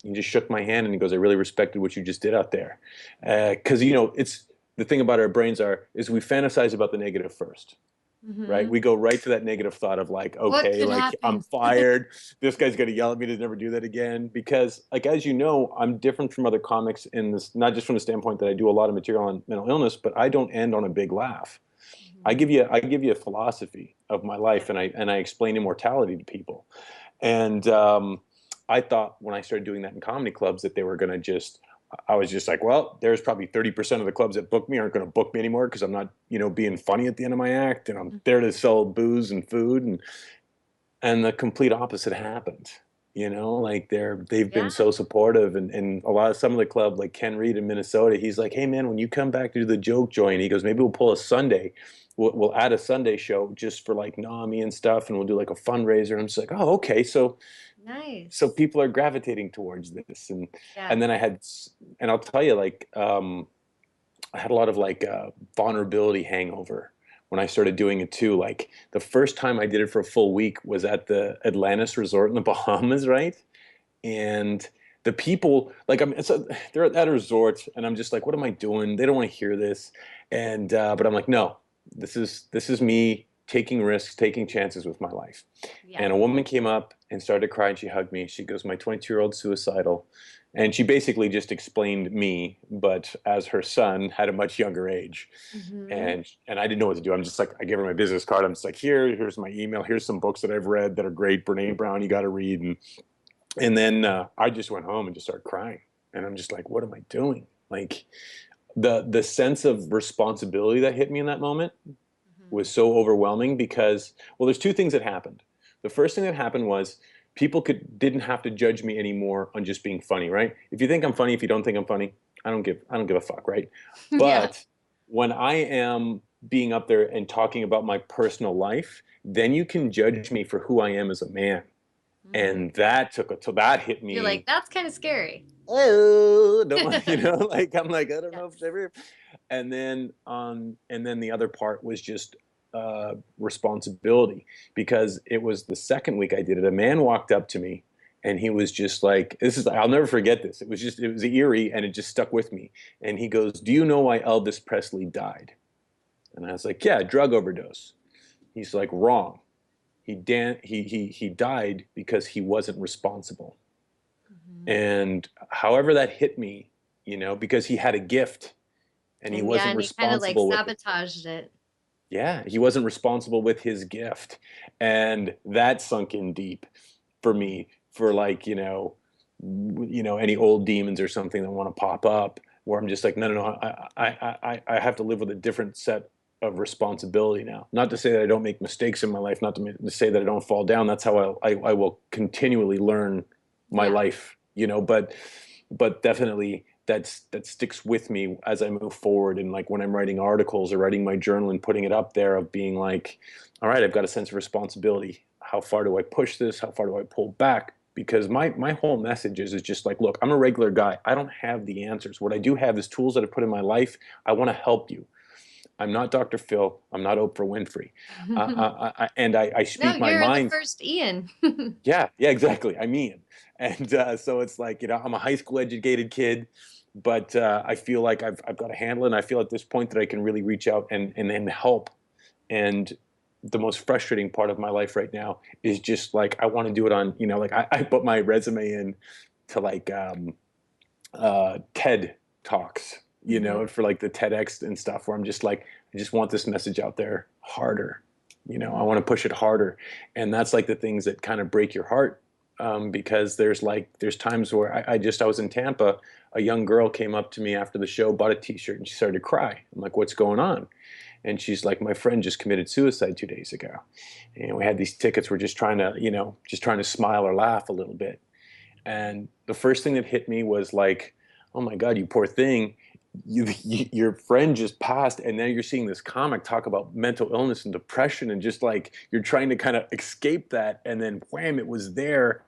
he just shook my hand, and he goes, "I really respected what you just did out there," because it's the thing about our brains is we fantasize about the negative first. right? Hmm. We go right to that negative thought of like, What okay, could like I'm happen? fired. This guy's gonna yell at me to never do that again. Because like as you know, I'm different from other comics in this, not just from the standpoint that I do a lot of material on mental illness, but I don't end on a big laugh. Hmm. I give you a philosophy of my Yeah. life, and I explain immortality to people. And I thought when I started doing that in comedy clubs that they were gonna just I was just like, well, there's probably 30% of the clubs that book me aren't going to book me anymore because I'm not, being funny at the end of my act, and I'm there to sell booze and food, and the complete opposite happened. Like they've been Yeah. so supportive, and a lot of some of the club, like Ken Reed in Minnesota, he's like, hey man, when you come back to do the joke joint, he goes, maybe we'll pull a Sunday. We'll add a Sunday show just for like NAMI and stuff, and we'll do like a fundraiser. And I'm just like, oh, okay. So Nice. people are gravitating towards this, and Yeah. then and I'll tell you, like, I had a lot of like vulnerability hangover when I started doing it too. Like the first time I did it for a full week was at the Atlantis Resort in the Bahamas, right? And the people, like, they're at a resort, and I'm just like, what am I doing? They don't want to hear this, and but I'm like, no, this is me taking risks, taking chances with my life. Yeah. And a woman came up and started to cry, and she hugged me. She goes, my 22-year-old suicidal. And she basically just explained me, but as her son had a much younger age. Hmm. And I didn't know what to do. I'm just like, I gave her my business card. I'm just like, here's my email. Here's some books that I've read that are great. Brene Brown, you got to read. And then I just went home and just started crying. And I'm just like, what am I doing? Like the sense of responsibility that hit me in that moment Hmm. was so overwhelming because, well, there's two things that happened. The first thing that happened was people didn't have to judge me anymore on just being funny, right? If you think I'm funny, if you don't think I'm funny, I don't give a fuck, right? Yeah. But when I am being up there and talking about my personal life, then you can judge me for who I am as a man. Hmm. And that took a, so that hit You're like, me. that's kind of scary. Oh, don't, like I'm like, I don't know if it's Yes. ever. And then the other part was just responsibility, because it was the second week I did it. A man walked up to me, and he was just like, I'll never forget this. It was eerie, and it just stuck with me. And he goes, do you know why Elvis Presley died? And I was like, yeah, drug overdose. He's like, wrong. He died because he wasn't responsible. Hmm. And however that hit me, because he had a gift and he And yeah, wasn't and he kind of like responsible with it. sabotaged it. Yeah, he wasn't responsible with his gift. And that sunk in deep for me, for like, any old demons or something that want to pop up, where I'm just like, no, no, no, I have to live with a different set of responsibility now. Not to say that I don't make mistakes in my life, not to say that I don't fall down. That's how I will continually learn my Yeah. life, but definitely that sticks with me as I move forward. And like when I'm writing articles or writing my journal and putting it up there, of being like, all right, I've got a sense of responsibility. How far do I push this? How far do I pull back? Because my whole message is just like, look, I'm a regular guy. I don't have the answers. What I do have is tools that I've put in my life. I want to help you. I'm not Dr. Phil. I'm not Oprah Winfrey. And I No, speak my you're the mind. first Ian. Yeah, yeah, exactly. I mean, and so it's like, I'm a high school educated kid, but I feel like I've got to handle it. And I feel at this point that I can really reach out and help. And the most frustrating part of my life right now is just like, I want to do it on, like I put my resume in to like TED Talks, Hmm. for like the TEDx and stuff, where I'm just like, I just want this message out there harder. I want to push it harder. And that's like the things that kind of break your heart. Because there's times where I was in Tampa, a young girl came up to me after the show, bought a t-shirt, and she started to cry. I'm like, what's going on? And she's like, my friend just committed suicide 2 days ago. And we had these tickets. We're just trying to, just trying to smile or laugh a little bit. And the first thing that hit me was like, oh my God, you poor thing. Your friend just passed, and now you're seeing this comic talk about mental illness and depression, and just like you're trying to kind of escape that, and then wham, it was there.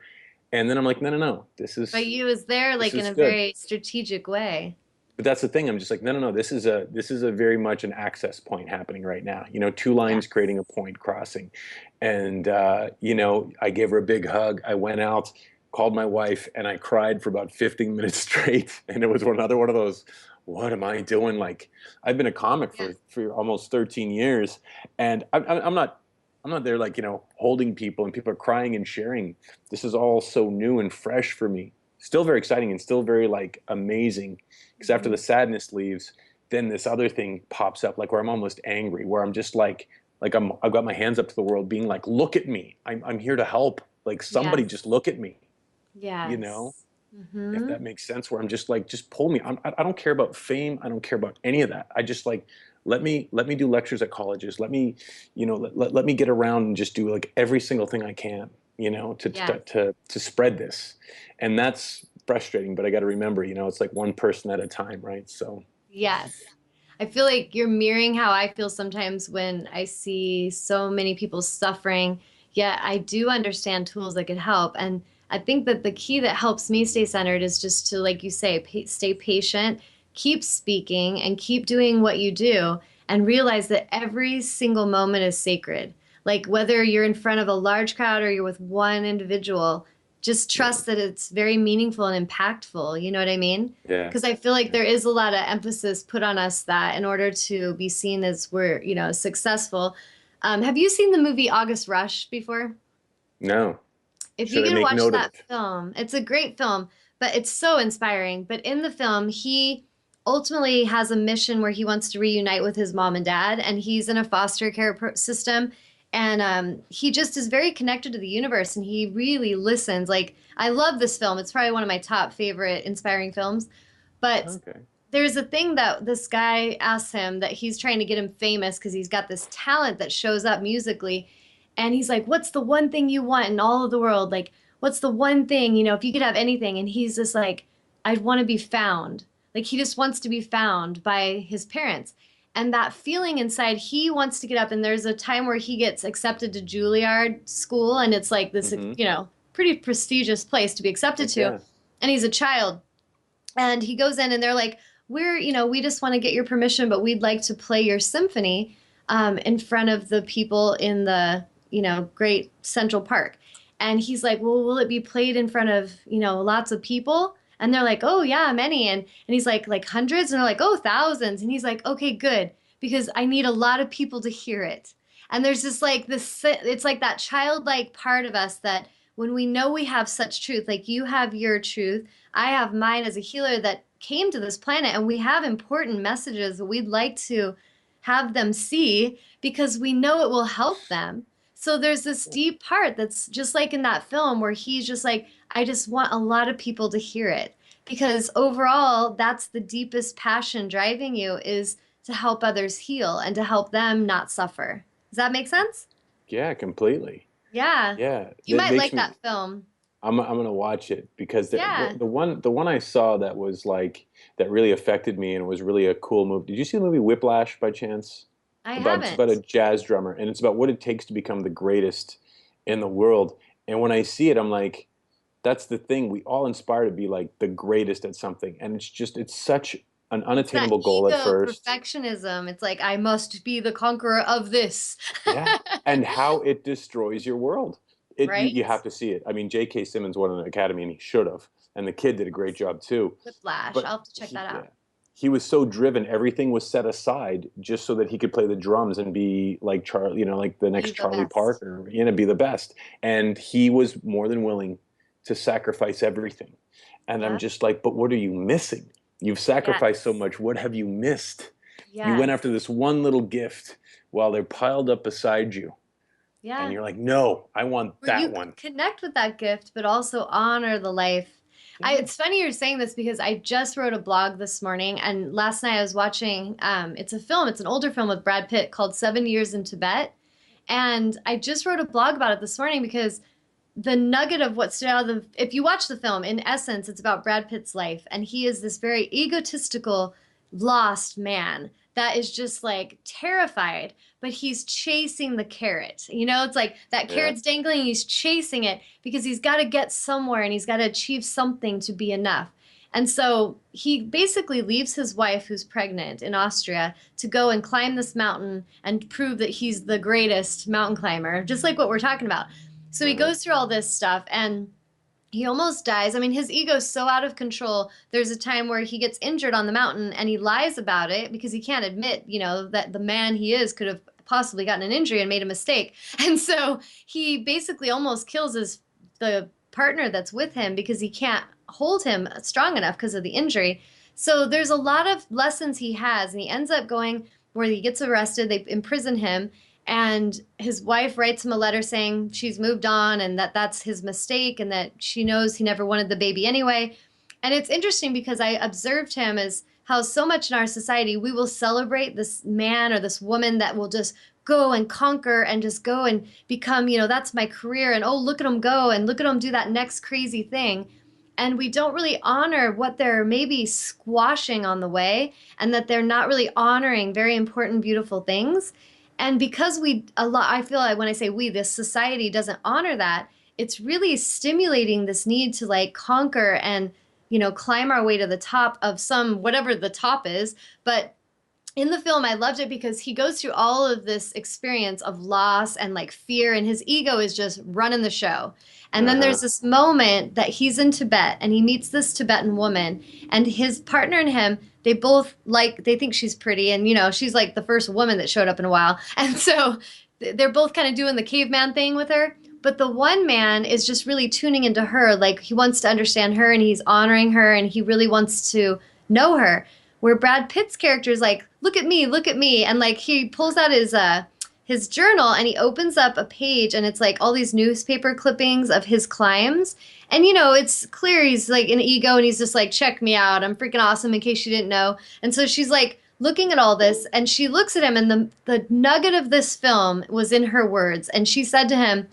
And then I'm like, no, no, no, this But is you was there this like in is a good. very strategic way. But that's the thing. I'm just like, no, no, no. This is a very much an access point happening right now. Two Yes. lines creating a point crossing, and I gave her a big hug. I went out, called my wife, and I cried for about 15 minutes straight. And it was another one of those, what am I doing? Like, I've been a comic Yeah. for almost 13 years, and I'm not there like, holding people and people are crying and sharing. This is all so new and fresh for me. Still very exciting and still very like amazing. Because after Mhm. the sadness leaves, then this other thing pops up, like where I'm almost angry, where I'm just like I've got my hands up to the world, being like, look at me. I'm here to help. Like somebody Yes. just look at me, you know? Yes. If Hmm. that makes sense, where I'm just like, just pull me. I don't care about fame. I don't care about any of that. I just like, let me do lectures at colleges. Let me, let me get around and just do like every single thing I can, Yes. to spread this. And that's frustrating, but I got to remember, it's like one person at a time, right? So, Yes. I feel like you're mirroring how I feel sometimes when I see so many people suffering. Yet I do understand tools that can help. And I think that the key that helps me stay centered is just to, like you say, stay patient, keep speaking, and keep doing what you do, and realize that every single moment is sacred. Like whether you're in front of a large crowd or you're with one individual, just yeah, trust that it's very meaningful and impactful. You know what I mean? yeah. Because I feel like Yeah. there is a lot of emphasis put on us that in order to be seen as we're, successful. Have you seen the movie August Rush before? No. If you Should I can make watch note of that it? film, it's a great film, but it's so inspiring. But in the film, he ultimately has a mission where he wants to reunite with his mom and dad, and he's in a foster care system. And he just is very connected to the universe, and he really listens. Like, I love this film. It's probably one of my top favorite inspiring films. But Okay. there's a thing that this guy asks him that he's trying to get him famous because he's got this talent that shows up musically. And he's like, what's the one thing you want in all of the world? Like, what's the one thing, if you could have anything? And he's just like, I'd want to be found. Like, he just wants to be found by his parents. And that feeling inside, he wants to get up. And there's a time where he gets accepted to Juilliard school. And it's like this, Mm-hmm. pretty prestigious place to be accepted Heck to. yeah. And he's a child. And he goes in and they're like, we just want to get your permission, but we'd like to play your symphony in front of the people in the, great Central Park. And he's like, well, will it be played in front of, lots of people? And they're like, oh yeah, many. And he's like hundreds. And they're like, oh, thousands. And he's like, okay, good, because I need a lot of people to hear it. And there's just like this, it's like that childlike part of us that when we know we have such truth, like you have your truth, I have mine as a healer that came to this planet, and we have important messages that we'd like to have them see because we know it will help them. So there's this deep part that's just like in that film where he's just like, I just want a lot of people to hear it because overall, that's the deepest passion driving you is to help others heal and to help them not suffer. Does that make sense? Yeah, completely. Yeah. Yeah, You that might makes like me. that film. I'm gonna watch it because Yeah, the one I saw that was like that really affected me and was really a cool movie. Did you see the movie Whiplash by chance? I It's about a haven't. jazz drummer and it's about what it takes to become the greatest in the world. And when I see it, I'm like, that's the thing. We all inspire to be like the greatest at something, and it's such an It's that unattainable goal at ego first. perfectionism. It's like, I must be the conqueror of this. Yeah, and how it destroys your world. You Right? have to see it. I mean, J.K. Simmons won an Academy, and he should have, and the kid did a great job too. Whiplash. But I'll have to check that out. yeah, he was so driven. Everything was set aside just so that he could play the drums and be like Charlie, like the Be next the Charlie best. Parker, be the best. And he was more than willing to sacrifice everything. And I'm Yeah. just like, but what are you missing? You've sacrificed so Yes. much. What have you missed? You went after Yes. this one little gift while they're piled up beside you. And Yeah. you're like, no, I want Where that you one. connect with that gift, but also honor the life. Yeah. It's funny you're saying this because I just wrote a blog this morning, and last night I was watching. It's a film. It's an older film with Brad Pitt called 7 Years in Tibet, and I just wrote a blog about it this morning because the nugget of what stood out of if you watch the film, in essence, it's about Brad Pitt's life, and he is this very egotistical, lost man that is just like terrified, but he's chasing the carrot. It's like that Yeah. carrot's dangling, he's chasing it because he's got to get somewhere and he's got to achieve something to be enough. And so he basically leaves his wife, who's pregnant in Austria, to go and climb this mountain and prove that he's the greatest mountain climber, just like what we're talking about. So he Uh-huh. goes through all this stuff, and he almost dies. I mean, his ego's so out of control. There's a time where he gets injured on the mountain and he lies about it because he can't admit, that the man he is could have possibly gotten an injury and made a mistake. And so he basically almost kills the partner that's with him because he can't hold him strong enough because of the injury. So there's a lot of lessons he has, and he ends up going where he gets arrested. They imprison him, and his wife writes him a letter saying she's moved on and that that's his mistake and that she knows he never wanted the baby anyway. And it's interesting because I observed him as how so much in our society we will celebrate this man or this woman that will just go and conquer and just go and become, that's my career, and oh, look at them go and look at them do that next crazy thing. And we don't really honor what they're maybe squashing on the way, and that they're not really honoring very important, beautiful things. And because I feel like when I say we, this society doesn't honor that, it's really stimulating this need to like conquer and, climb our way to the top of whatever the top is. But in the film, I loved it because he goes through all of this experience of loss and like fear, and his ego is just running the show. And then Uh-huh. there's this moment that he's in Tibet and he meets this Tibetan woman, and his partner and him, they think she's pretty, and she's like the first woman that showed up in a while. And so they're both kind of doing the caveman thing with her. But the one man is just really tuning into her, like he wants to understand her and he's honoring her and he really wants to know her. Where Brad Pitt's character is like, look at me, and like he pulls out his journal and he opens up a page and it's like all these newspaper clippings of his climbs. And it's clear he's like an ego and he's just like, check me out, I'm freaking awesome, in case you didn't know. And so she's like looking at all this and she looks at him, and the nugget of this film was in her words. And she said to him,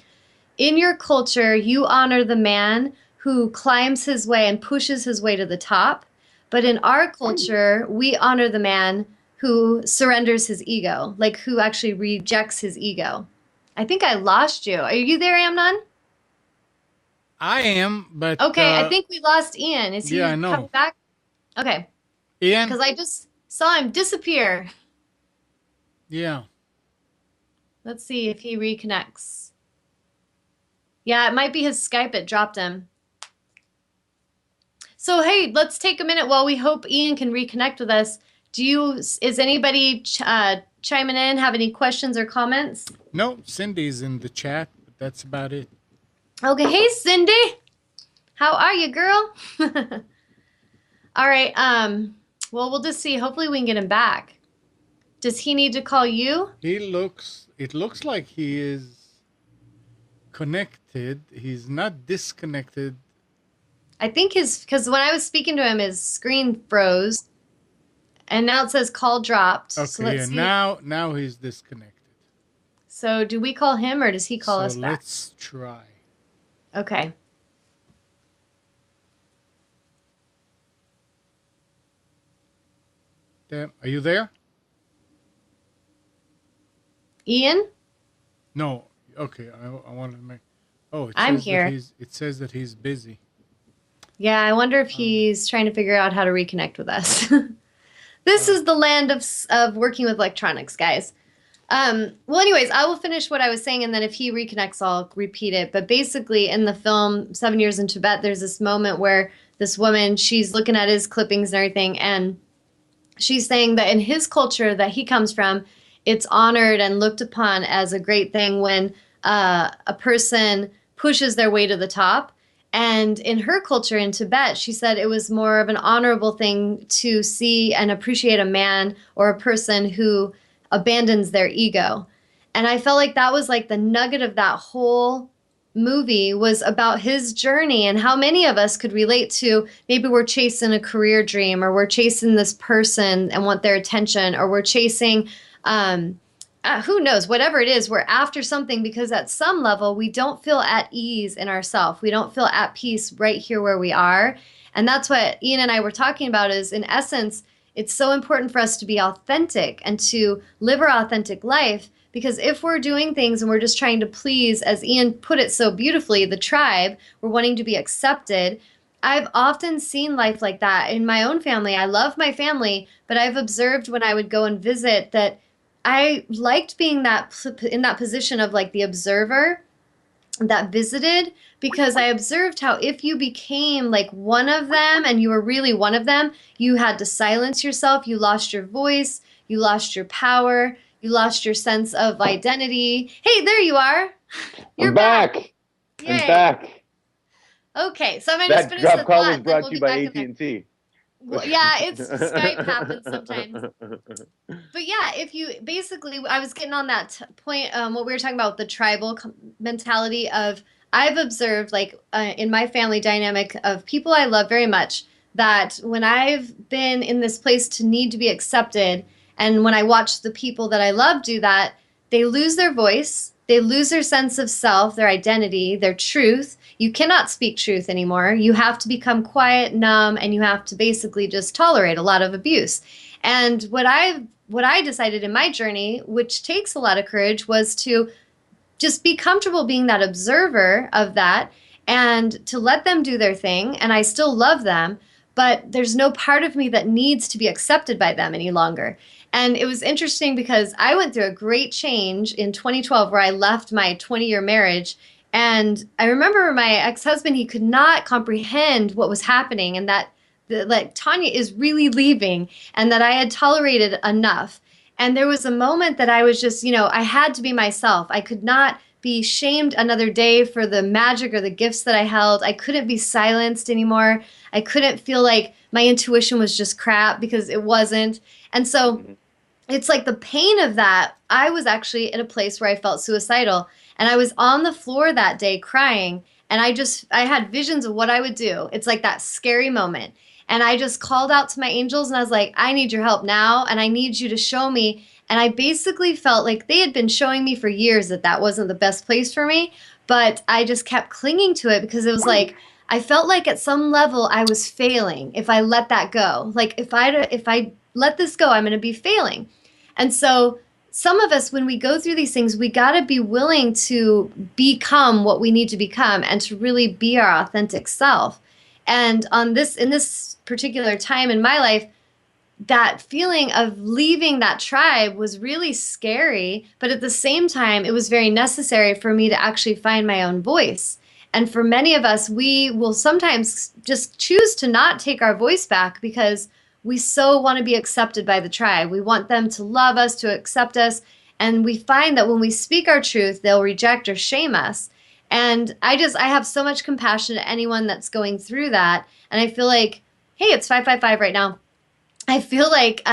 in your culture, you honor the man who climbs his way and pushes his way to the top. But in our culture, we honor the man who surrenders his ego, like who actually rejects his ego. I think I lost you. Are you there, Amnon? I am, but Okay, I think we lost Ian. Is yeah, I he coming know. back? Okay, because Ian, I just saw him disappear. yeah. Let's see if he reconnects. Yeah, it might be his Skype. It dropped him. So, hey, let's take a minute while we hope Ian can reconnect with us. Is anybody chiming in? Have any questions or comments? No, Cindy's in the chat, but that's about it. Okay, hey Cindy, how are you, girl? All right. Well, we'll just see. Hopefully, we can get him back. Does he need to call you? It looks like he is connected. He's not disconnected. I think because when I was speaking to him, his screen froze, and now it says call dropped. So Okay, let's and see. now he's disconnected. So do we call him or does he call So us back? let's try. Okay. Damn, are you there? Ian? No. Okay, I want to make. Oh, I'm that here. it says that he's busy. Yeah, I wonder if he's trying to figure out how to reconnect with us. This is the land of working with electronics, guys. Well, anyways, I will finish what I was saying, and then if he reconnects, I'll repeat it. But basically, in the film 7 Years in Tibet, there's this moment where this woman, she's looking at his clippings and everything, and she's saying that in his culture that he comes from, it's honored and looked upon as a great thing when a person pushes their way to the top. And in her culture in Tibet, she said it was more of an honorable thing to see and appreciate a man or a person who abandons their ego. And I felt like that was like the nugget of that whole movie was about his journey and how many of us could relate to maybe we're chasing a career dream or we're chasing this person and want their attention or we're chasing who knows, whatever it is, we're after something because at some level we don't feel at ease in ourselves. We don't feel at peace right here where we are. And that's what Ian and I were talking about is in essence, it's so important for us to be authentic and to live our authentic life because if we're doing things and we're just trying to please, as Ian put it so beautifully, the tribe, we're wanting to be accepted. I've often seen life like that in my own family. I love my family, but I've observed when I would go and visit that I liked being in that position of like the observer that visited, because I observed how if you became like one of them and you were really one of them, you had to silence yourself, you lost your voice, you lost your power, you lost your sense of identity. Hey, there you are. I'm You're back. back. I'm Yay. back. Okay, so I'm gonna just That finish the drop call thought was and then brought we'll to you get by back in there. AT&T. Well, yeah, it's Skype happens sometimes. But yeah, if you basically, I was getting on that point, what we were talking about, the tribal mentality of, I've observed, like in my family dynamic of people I love very much, that when I've been in this place to need to be accepted, and when I watch the people that I love do that, they lose their voice, they lose their sense of self, their identity, their truth. You cannot speak truth anymore. You have to become quiet, numb, and you have to basically just tolerate a lot of abuse. And what I decided in my journey, which takes a lot of courage, was to just be comfortable being that observer of that and to let them do their thing. And I still love them, but there's no part of me that needs to be accepted by them any longer. And it was interesting because I went through a great change in 2012 where I left my 20-year marriage. And I remember my ex-husband, he could not comprehend what was happening, and that like Tawnya is really leaving, and that I had tolerated enough. And there was a moment that I was just, I had to be myself. I could not be shamed another day for the magic or the gifts that I held. I couldn't be silenced anymore. I couldn't feel like my intuition was just crap, because it wasn't. And so it's like the pain of that. I was actually in a place where I felt suicidal, and I was on the floor that day crying, and I had visions of what I would do. It's like that scary moment. And I just called out to my angels and I was like, I need your help now, and I need you to show me. And I basically felt like they had been showing me for years that that wasn't the best place for me, but I just kept clinging to it because it was like I felt like at some level I was failing if I let that go. Like if I let this go, I'm going to be failing. And so some of us, when we go through these things, we got to be willing to become what we need to become and to really be our authentic self. And in this particular time in my life, that feeling of leaving that tribe was really scary, but at the same time, it was very necessary for me to actually find my own voice. And for many of us, we will sometimes just choose to not take our voice back because we so want to be accepted by the tribe. We want them to love us, to accept us. And we find that when we speak our truth, they'll reject or shame us. And I have so much compassion to anyone that's going through that. And I feel like, hey, it's 555 right now. I feel like,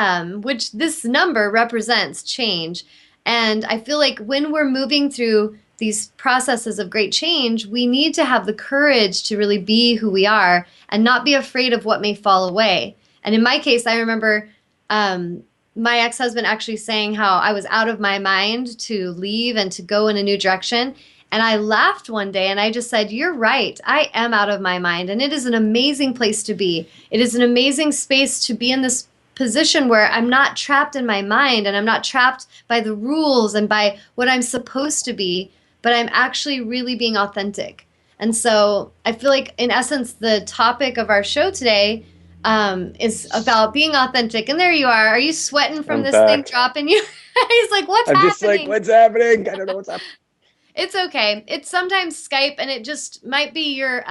which this number represents change. And I feel like when we're moving through these processes of great change, we need to have the courage to really be who we are and not be afraid of what may fall away. And in my case, I remember my ex-husband actually saying how I was out of my mind to leave and to go in a new direction. And I laughed one day and I just said, you're right. I am out of my mind. And it is an amazing place to be. It is an amazing space to be in this position where I'm not trapped in my mind and I'm not trapped by the rules and by what I'm supposed to be, but I'm actually really being authentic. And so I feel like, in essence, the topic of our show today is about being authentic. And there you are. Are you sweating from I'm this thing back. dropping you? He's like, what's I'm happening? just like, what's happening? I don't know what's happening. It's okay. It's sometimes Skype, and it just might be your.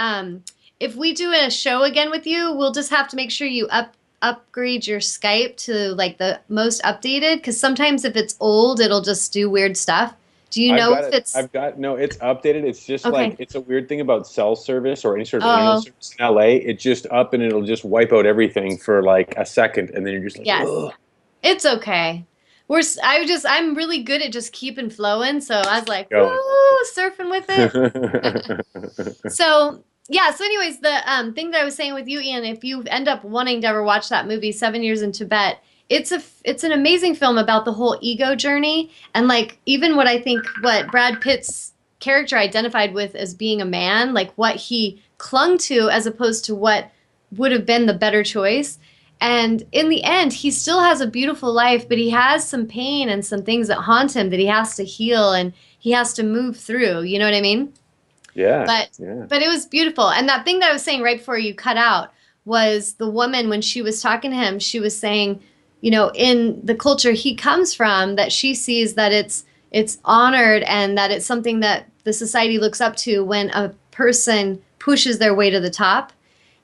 If we do a show again with you, we'll just have to make sure you upgrade your Skype to like the most updated, because sometimes if it's old, it'll just do weird stuff. Do you know if it's No, it's updated. It's just like, okay? it's a weird thing about cell service or any sort of internet Oh, service in LA. It's just up and it'll just wipe out everything for like a second. And then you're just like, yes, ugh. it's okay. I'm really good at just keeping flowing, so I was like, Going. woo, surfing with it. So yeah. So anyways, the thing that I was saying with you, Ian, if you end up wanting to ever watch that movie, 7 Years in Tibet, it's an amazing film about the whole ego journey, and like even what Brad Pitt's character identified with as being a man, like what he clung to as opposed to what would have been the better choice. And in the end, he still has a beautiful life, but he has some pain and some things that haunt him that he has to heal and he has to move through. You know what I mean? Yeah. But Yeah. but it was beautiful. And that thing that I was saying right before you cut out was the woman, when she was talking to him, she was saying, in the culture he comes from, that she sees that it's honored and that it's something that the society looks up to when a person pushes their way to the top.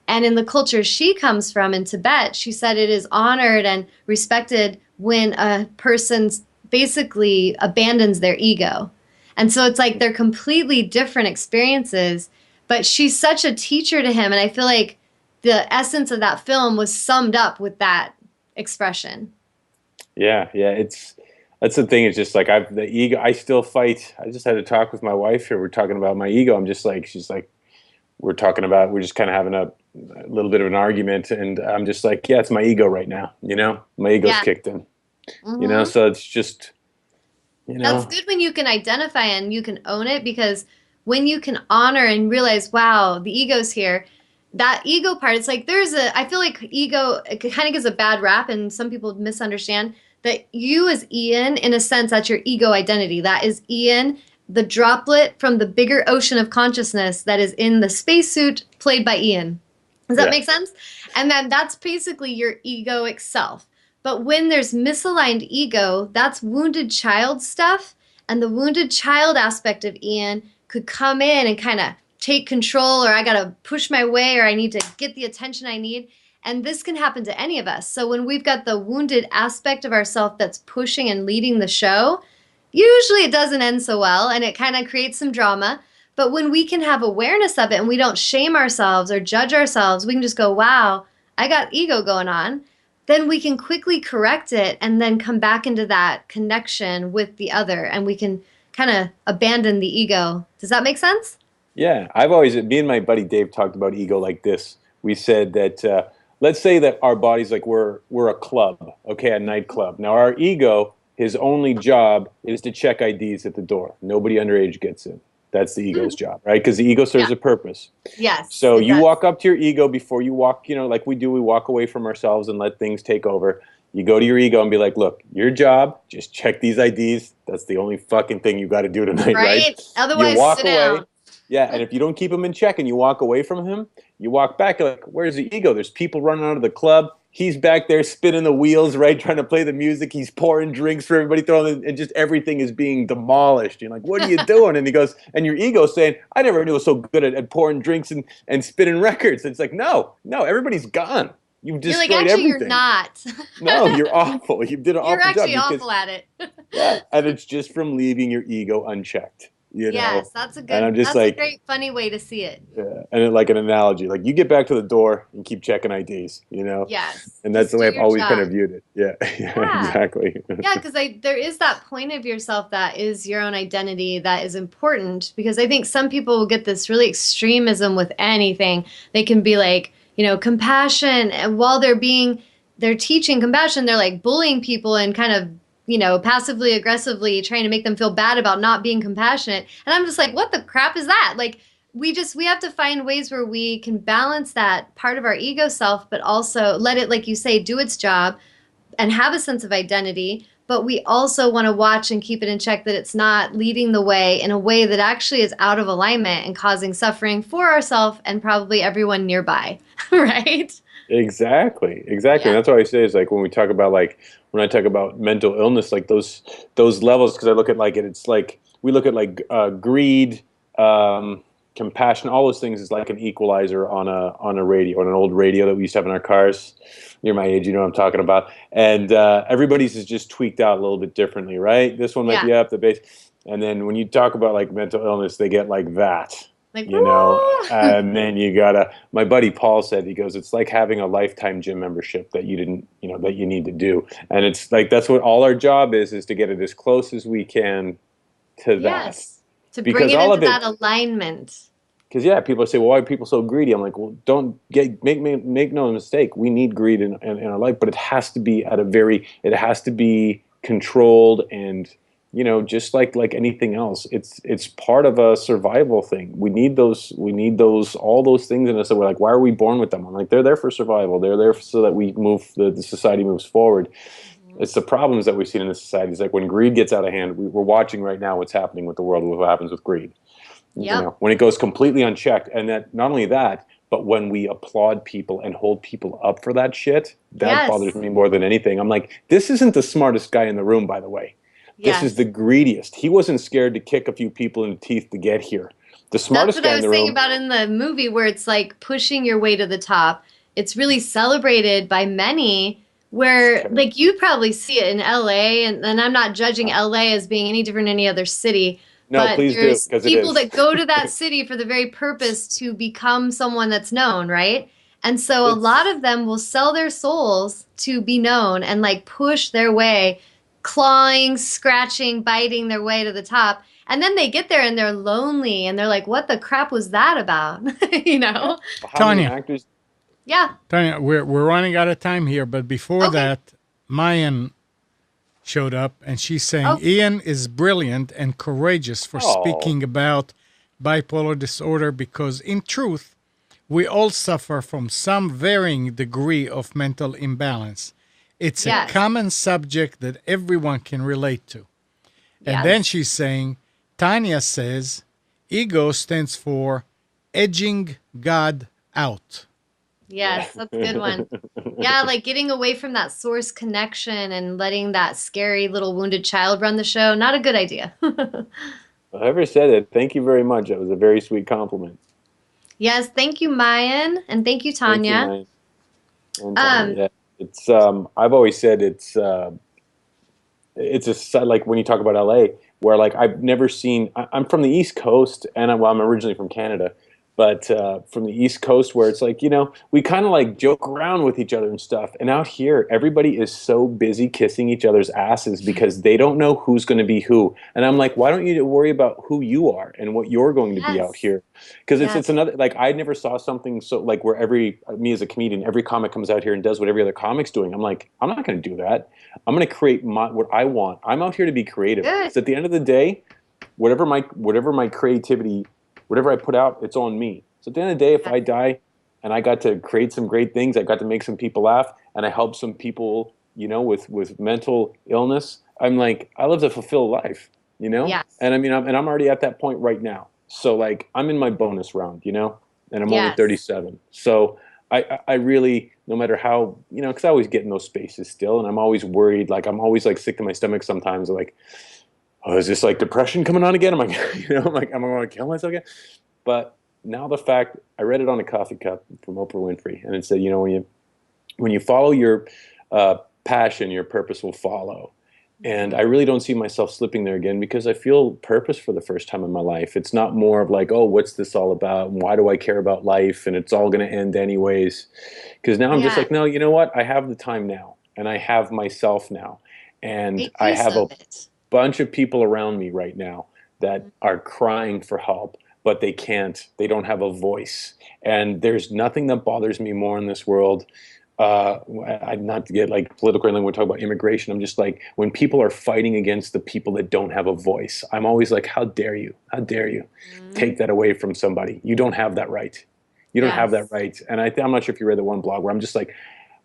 And in the culture she comes from in Tibet, she said it is honored and respected when a person basically abandons their ego. And so it's like they're completely different experiences, but she's such a teacher to him. And I feel like the essence of that film was summed up with that expression. Yeah, yeah, that's the thing. It's just like the ego. I still fight. I just had a talk with my wife here. We're talking about my ego. I'm just like, she's like, we're just kind of having a little bit of an argument, and I'm just like, yeah, it's my ego right now. My ego's Yeah. kicked in. Mm-hmm. So it's just, That's good when you can identify and you can own it, because when you can honor and realize, wow, the ego's here, that ego part, it's like I feel like ego, it kind of gives a bad rap and some people misunderstand that you as Ian, in a sense, that's your ego identity. That is Ian, the droplet from the bigger ocean of consciousness that is in the spacesuit played by Ian. Does that make sense? And then that's basically your egoic self. But when there's misaligned ego, that's wounded child stuff. And the wounded child aspect of Ian could come in and kind of take control, or I got to push my way, or I need to get the attention I need. And this can happen to any of us. So when we've got the wounded aspect of ourself that's pushing and leading the show, usually it doesn't end so well and it kind of creates some drama. But when we can have awareness of it and we don't shame ourselves or judge ourselves, we can just go, wow, I got ego going on. Then we can quickly correct it and then come back into that connection with the other, and we can kind of abandon the ego. Does that make sense? Yeah, me and my buddy Dave talked about ego like this. We said that, let's say that our bodies, like we're a club, okay, a nightclub. Now our ego, his only job is to check IDs at the door. Nobody underage gets in. That's the ego's job, right? Because the ego serves a purpose. Yes. So you walk up to your ego before you walk, like we do, we walk away from ourselves and let things take over. You go to your ego and be like, look, your job, just check these IDs. That's the only fucking thing you got to do tonight, right? Otherwise, you walk sit away. down. Yeah, and if you don't keep him in check and you walk away from him, you walk back, you're like, where's the ego? There's people running out of the club. He's back there spinning the wheels, right, trying to play the music. He's pouring drinks for everybody, and just everything is being demolished. You're like, what are you doing? And he goes, and your ego's saying, I never knew it was so good at pouring drinks and spinning records. It's like, no, everybody's gone. You've destroyed You're like, actually, everything. you're not. No, you're awful. You did an awful job. You're actually awful at it. Yeah, and it's just from leaving your ego unchecked. Yes, that's a good. And I'm just that's a great, funny way to see it. Yeah, and like an analogy, like you get back to the door and keep checking IDs, Yes. And that's the way I've always kind of viewed it. Yeah, exactly. Yeah, because there is that point of yourself that is your own identity that is important, because I think some people will get this really extremism with anything. They can be like, compassion, and while they're teaching compassion, they're like bullying people and kind of passively aggressively trying to make them feel bad about not being compassionate. And I'm just like, what the crap is that? Like, we have to find ways where we can balance that part of our ego self, but also let it, like you say, do its job and have a sense of identity. But we also want to watch and keep it in check that it's not leading the way in a way that actually is out of alignment and causing suffering for ourselves and probably everyone nearby, right? Exactly. Yeah. And that's what I say is like when I talk about mental illness, like those levels, because I look at it's like we look at greed, compassion, all those things is like an equalizer on a radio, on an old radio that we used to have in our cars. You're my age, you know what I'm talking about. And everybody's is just tweaked out a little bit differently, right? This one might be up the bass, and then when you talk about like mental illness, they get like that. Like, and then my buddy Paul said, he goes, it's like having a lifetime gym membership that you didn't, that you need to do. And it's like, that's what all our job is to get it as close as we can to that. Yes, to bring it into that alignment. Because people say, well, why are people so greedy? I'm like, well, make no mistake. We need greed in our life, but it has to be it has to be controlled and, just like anything else, it's part of a survival thing. We need all those things in us that we're like, why are we born with them? I'm like, they're there for survival. They're there so that we the society moves forward. Mm-hmm. It's the problems that we've seen in the society. It's like when greed gets out of hand, we're watching right now what's happening with the world, what happens with greed. Yep. When it goes completely unchecked, and that not only that, but when we applaud people and hold people up for that shit, that bothers me more than anything. I'm like, this isn't the smartest guy in the room, by the way. This is the Yes. greediest. He wasn't scared to kick a few people in the teeth to get here. The That's smartest what I guy in was the saying room. about in the movie where it's like pushing your way to the top. It's really celebrated by many It's where terrible. like you probably see it in LA and I'm not judging LA as being any different than any other city, No, but please do, there's because it people is. that go to that city for the very purpose to become someone that's known, right? And so a lot It's of them will sell their souls to be known and like push their way, clawing, scratching, biting their way to the top. And then they get there and they're lonely and they're like, what the crap was that about? You yeah. know? How many Tanya, actors? Yeah. Tanya, we're running out of time here, but before Okay. that, Mayan showed up and she's saying Oh, Ian is brilliant and courageous for Oh, speaking about bipolar disorder because, in truth, we all suffer from some varying degree of mental imbalance. It's a yes. common subject that everyone can relate to. And then Yes. she's saying, Tanya says, ego stands for edging God out. yeah. Yes, that's a good one. Yeah, like getting away from that source connection and letting that scary little wounded child run the show, not a good idea. Whoever said it, thank you very much. That was a very sweet compliment. Yes, thank you, Mayan, and thank you, Thank you, Tanya. Mike and Tanya. Um, Yeah, it's I've always said it's like when you talk about LA, where like I've never seen. I'm from the East Coast, and I'm originally from Canada, but from the East Coast, where it's like we kind of like joke around with each other and stuff. And out here, everybody is so busy kissing each other's asses because they don't know who's going to be who. And I'm like, why don't you worry about who you are and what you're going to be out yes, here? Because it's yes, another like I never saw something so like where every me as a comedian, every comic comes out here and does what every other comic's doing. I'm like, I'm not going to do that. I'm going to create what I want. I'm out here to be creative. good. Because at the end of the day, whatever my creativity, whatever I put out, it's on me. So at the end of the day, if Yes, I die and I got to create some great things, I got to make some people laugh, and I help some people, with mental illness, I'm like, I love to fulfill life. yes, And I mean, I'm already at that point right now. So like, I'm in my bonus round, and I'm only yes. 37. So I really, no matter how, because I always get in those spaces still, and I'm always worried. Like I'm always like sick to my stomach sometimes. Like, oh, is this like depression coming on again? Am I, I'm like, am I going to kill myself again? But now the fact, I read it on a coffee cup from Oprah Winfrey, and it said, when you follow your passion, your purpose will follow. And I Mhm. really don't see myself slipping there again because I feel purpose for the first time in my life. It's not more of like, oh, what's this all about? And why do I care about life? And it's all going to end anyways. Because now I'm just Yes. like, no, you know what? I have the time now, and I have myself now, and Make I use have a of it. bunch of people around me right now that are crying for help, but they can't. They don't have a voice. And there's nothing that bothers me more in this world. Not to get like political or anything, we're talking about immigration. I'm just like, when people are fighting against the people that don't have a voice, I'm always like, how dare you? How dare you take Mhm. that away from somebody? You don't have that right. You don't have that Yes. right. And I'm not sure if you read the one blog where I'm just like,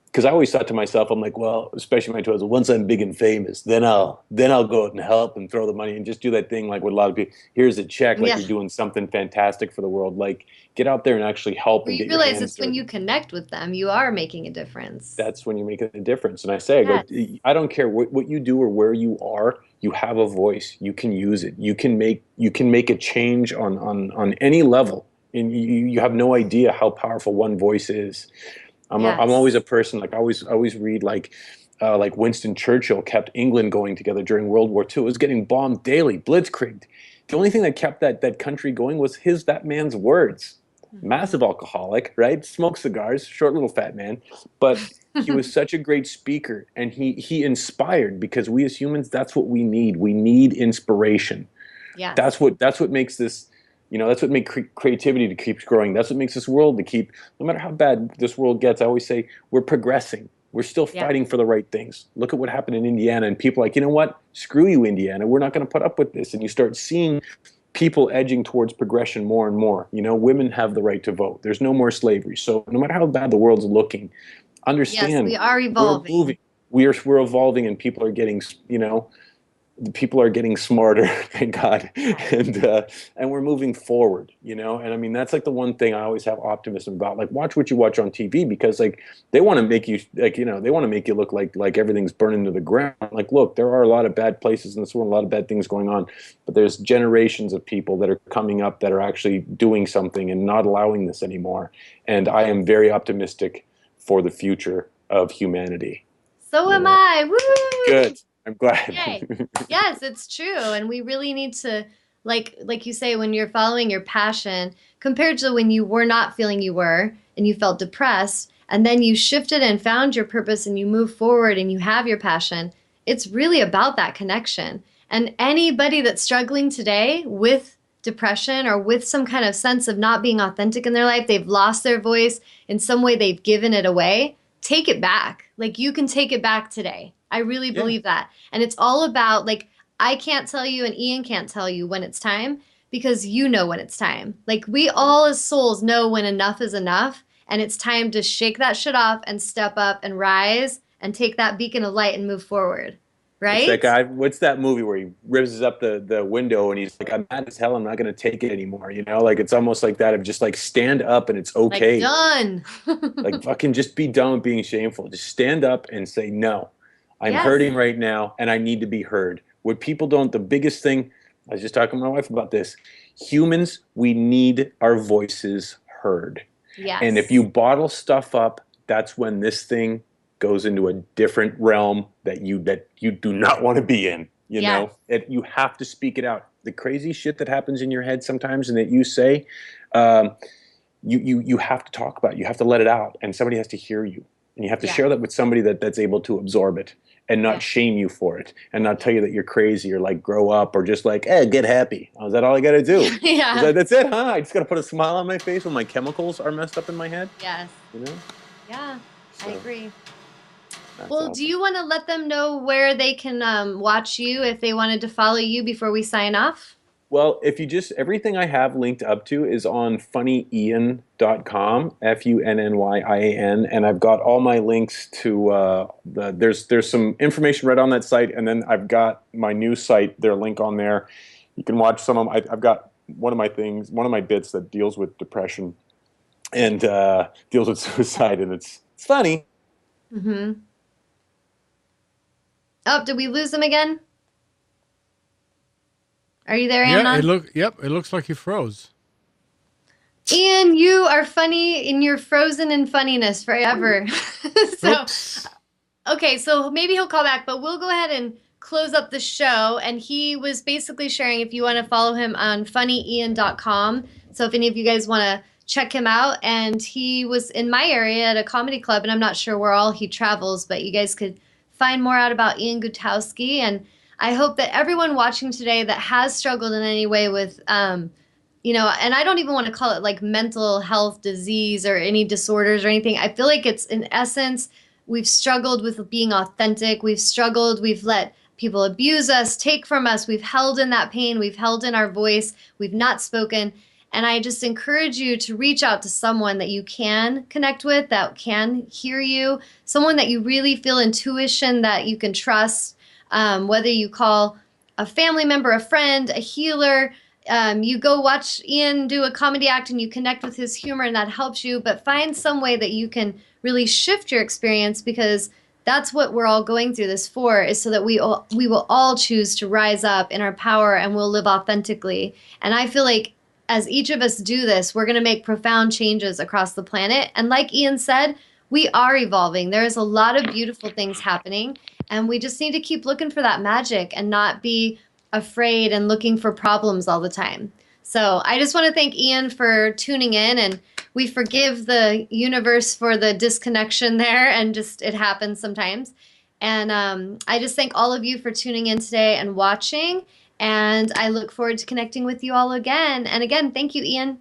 because I always thought to myself, I'm like, well, especially my 20s, once I'm big and famous, then I'll go out and help and throw the money and just do that thing like what a lot of people. Here's a check, like Yeah. you're doing something fantastic for the world. Like get out there and actually help Where and you get your realize hands it's when dirty. you connect with them, you are making a difference. That's when you make a difference. And I say, I go, Yes. I don't care what you do or where you are. You have a voice. You can use it. You can make a change on any level, and you have no idea how powerful one voice is. I'm always Yes. a person like I always read like Winston Churchill kept England going together during World War II. It was getting bombed daily, blitzkrieged. The only thing that kept that country going was that man's words. Mhm. Massive alcoholic, right? Smoked cigars, short little fat man, but he was such a great speaker, and he inspired because we as humans, that's what we need. We need inspiration. Yes. That's what makes this, that's what makes creativity to keep growing. That's what makes this world to keep, no matter how bad this world gets. I always say we're progressing. We're still Yes. fighting for the right things. Look at what happened in Indiana, and people are like, you know what? Screw you, Indiana. We're not going to put up with this. And you start seeing people edging towards progression more and more. Women have the right to vote. There's no more slavery. So no matter how bad the world's looking, Yes, understand we are we're moving. evolving. We're evolving, and people are getting, the people are getting smarter, thank God, and we're moving forward, And I mean, that's like the one thing I always have optimism about. Like, watch what you watch on TV, because like they want to make you they want to make you look like everything's burning to the ground. Like, look, there are a lot of bad places in this world, a lot of bad things going on, but there's generations of people that are coming up that are actually doing something and not allowing this anymore. And I am very optimistic for the future of humanity. So am I. Woo! Good. I'm glad. Yay. Yes, it's true. And we really need to, like you say, when you're following your passion, compared to when you were not feeling you were and you felt depressed, and then you shifted and found your purpose and you move forward and you have your passion, it's really about that connection. And anybody that's struggling today with depression or with some kind of sense of not being authentic in their life, they've lost their voice, in some way they've given it away, take it back. Like, you can take it back today. I really believe that. And it's all about, like, I can't tell you and Ian can't tell you when it's time, because you know when it's time. Like, we all as souls know when enough is enough, and it's time to shake that shit off and step up and rise and take that beacon of light and move forward. Right? It's that guy, what's that movie where he rivers up the window and he's like, I'm mad as hell, I'm not going to take it anymore. Like, it's almost like that, of just like, stand up and it's okay. Like, done. Like, fucking just be done with being shameful. Just stand up and say, no, I'm hurting right now and I need to be heard. What people don't, the biggest thing, I was just talking to my wife about this, humans, we need our voices heard. Yes. And if you bottle stuff up, that's when this thing goes into a different realm that you do not want to be in. You have to speak it out. The crazy shit that happens in your head sometimes and that you say, you have to talk about it. You have to let it out, and somebody has to hear you. And you have to share that with somebody that's able to absorb it and not shame you for it, and not tell you that you're crazy or like grow up, or just like, get happy. Oh, is that all I got to do? That's it, huh? I just got to put a smile on my face when my chemicals are messed up in my head? Yes. Yeah, so, I agree. Well, awesome. Do you want to let them know where they can watch you if they wanted to follow you before we sign off? Well, if you just, everything I have linked up to is on funnyian.com, FUNNYIAN, and I've got all my links to, there's some information right on that site, and then I've got my new site, their link on there. You can watch some of them. I've got one of my bits that deals with depression and deals with suicide, and it's funny. Mm-hmm. Oh, did we lose him again? Are you there, Anna? Yeah, it looks like he froze. Ian, you are funny, and you're frozen in funniness forever. Okay, so maybe he'll call back, but we'll go ahead and close up the show. And he was basically sharing, if you want to follow him on funnyian.com. So if any of you guys want to check him out, and he was in my area at a comedy club, and I'm not sure where all he travels, but you guys could find more out about Ian Gutoskie. And I hope that everyone watching today that has struggled in any way with, and I don't even want to call it like mental health disease or any disorders or anything. I feel like it's, in essence, we've struggled with being authentic. We've let people abuse us, take from us. We've held in that pain. We've held in our voice. We've not spoken. And I just encourage you to reach out to someone that you can connect with, that can hear you, someone that you really feel intuition that you can trust, whether you call a family member, a friend, a healer. You go watch Ian do a comedy act and you connect with his humor, and that helps you. But find some way that you can really shift your experience, because that's what we're all going through this for, is so that we will all choose to rise up in our power and we'll live authentically. And I feel like as each of us do this, we're going to make profound changes across the planet. And like Ian said, we are evolving. There is a lot of beautiful things happening, and we just need to keep looking for that magic and not be afraid and looking for problems all the time. So I just want to thank Ian for tuning in, and we forgive the universe for the disconnection there, and just it happens sometimes. And I just thank all of you for tuning in today and watching. And I look forward to connecting with you all again. And again, thank you, Ian.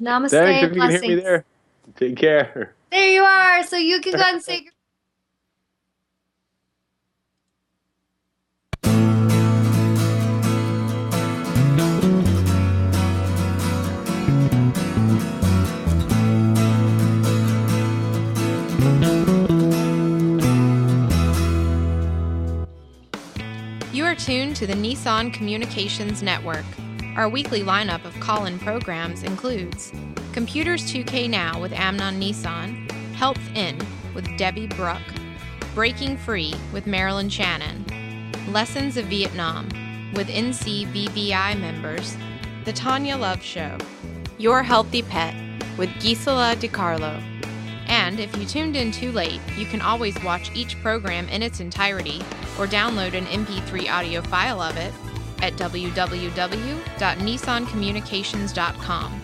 Namaste. Thanks if you can hear me there. Take care. There you are. So you can go ahead and say goodbye. You are tuned to the Nissan Communications Network. Our weekly lineup of call-in programs includes Computers 2K Now with Amnon Nissan, Health In with Debbie Bruck, Breaking Free with Marilyn Shannon, Lessons of Vietnam with NCBVI members, The Tawnya Love Show, Your Healthy Pet with Gisela DiCarlo. And if you tuned in too late, you can always watch each program in its entirety or download an MP3 audio file of it at www.nissancommunications.com.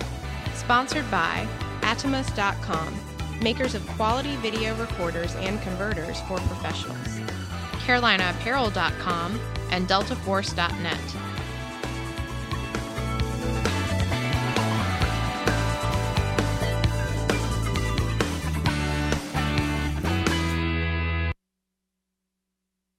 Sponsored by Atomus.com, makers of quality video recorders and converters for professionals, CarolinaApparel.com, and DeltaForce.net.